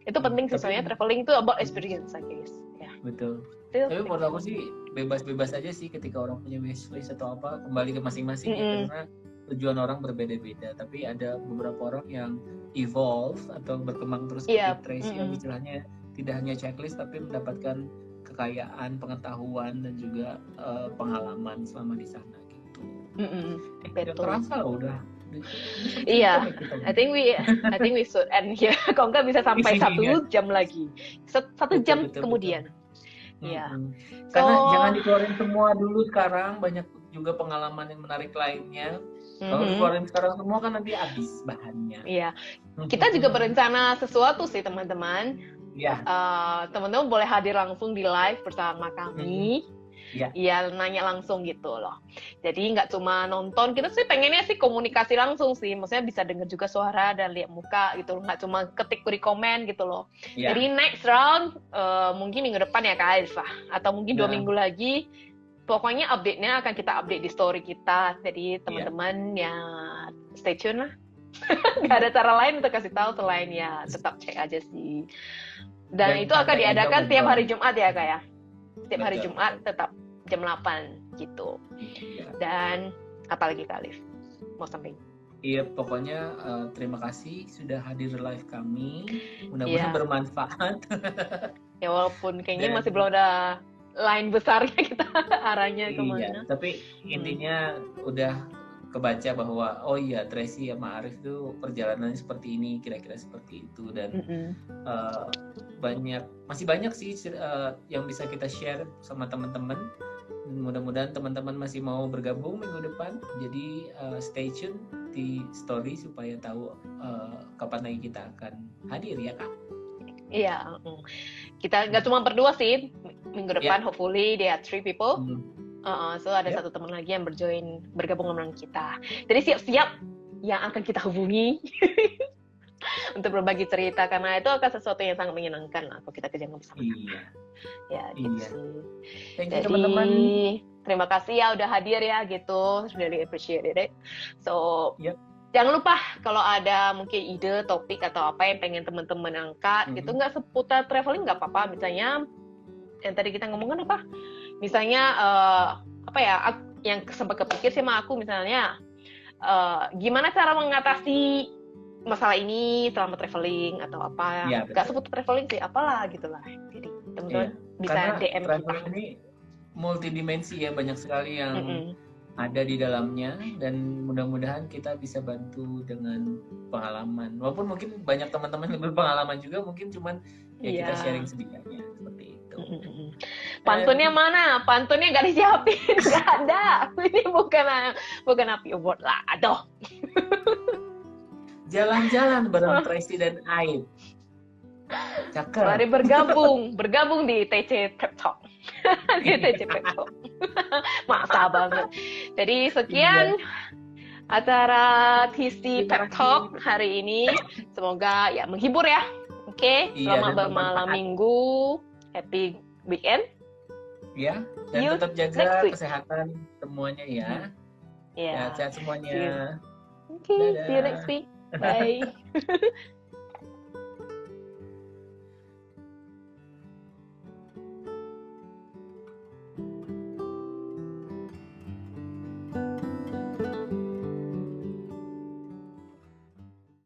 Itu penting sih, soalnya traveling itu about experience I guess. Ya. Betul. Tapi menurut aku sih bebas-bebas aja sih ketika orang punya wishlist atau apa, kembali ke masing-masing ya, karena tujuan orang berbeda-beda. Tapi ada beberapa orang yang evolve atau berkembang terus seperti Tracy yang istilahnya tidak hanya checklist tapi mendapatkan kekayaan, pengetahuan dan juga pengalaman selama di sana gitu. Betul. Terasa udah. Iya, I think we should end here. Kalau nggak bisa sampai 1 jam lagi, 1 jam betul, kemudian. Iya. Karena jangan dikeluarin semua dulu sekarang, banyak juga pengalaman yang menarik lainnya. Kalau dikeluarin sekarang semua kan nanti habis bahannya. Iya. Kita juga berencana sesuatu sih teman-teman. Iya. Teman-teman boleh hadir langsung di live bersama kami. Iya, nanya langsung gitu loh. Jadi nggak cuma nonton, kita sih pengennya sih komunikasi langsung sih. Maksudnya bisa dengar juga suara dan lihat muka gitu loh. Nggak cuma ketik di komen gitu loh. Jadi next round mungkin minggu depan ya Kak Alfa. Atau mungkin 2 minggu lagi. Pokoknya update-nya akan kita update di story kita. Jadi teman-teman ya stay tune lah. Nggak ada cara lain untuk kasih tahu selain ya tetap cek aja sih. Dan itu akan diadakan tiap hari Jumat ya Kak ya. Setiap hari Jumat tetap jam 8 gitu. Dan apalagi Kak Alif mau sampaikan? Iya, pokoknya terima kasih sudah hadir live kami. Mudah-mudahan bermanfaat. Ya walaupun kayaknya masih belum ada line besarnya kita arahnya kemana. Iya, tapi intinya udah kebaca bahwa oh iya Tracy sama Arif tuh perjalanannya seperti ini, kira-kira seperti itu, dan masih banyak sih yang bisa kita share sama teman-teman. Mudah-mudahan teman-teman masih mau bergabung minggu depan, jadi stay tune di story supaya tahu kapan lagi kita akan hadir ya Kak. Iya, kita nggak cuma berdua sih minggu depan, hopefully there are 3 people. So ada 1 teman lagi yang bergabung dengan kita. Jadi siap-siap yang akan kita hubungi untuk berbagi cerita, karena itu akan sesuatu yang sangat menyenangkan lah kalau kita kerjaan bersama. Ya, gitu sih. Jadi teman-teman, terima kasih ya udah hadir ya gitu, really appreciate it. So jangan lupa kalau ada mungkin ide topik atau apa yang pengen teman-teman angkat, gitu nggak seputar traveling nggak apa-apa. Misalnya yang tadi kita ngomongin apa? Misalnya apa ya? Yang sempat kepikir sih sama aku misalnya gimana cara mengatasi masalah ini selama traveling atau apa? Nggak seputar traveling sih, apalah gitulah. Jadi teman-teman bisa karena DM kita. Ini multidimensi ya, banyak sekali yang ada di dalamnya, dan mudah-mudahan kita bisa bantu dengan pengalaman. Walaupun mungkin banyak teman-teman yang berpengalaman juga, mungkin cuman kita sharing sedikitnya seperti itu. Pantunnya mana? Pantunnya nggak disiapin, nggak ada. Ini bukan Happy Award lah, aduh. Jalan-jalan bareng Tracy dan Aib. Cakep. Mari bergabung di TC Pep Talk. Di TC Pep Talk. Maksa banget. Jadi sekian acara TC Pep Talk hari ini. Semoga ya menghibur ya. Oke, selamat bermalam minggu. Happy weekend. Ya, dan tetap jaga kesehatan semuanya ya. Ya, sehat semuanya. Okay, see you next week. Bye.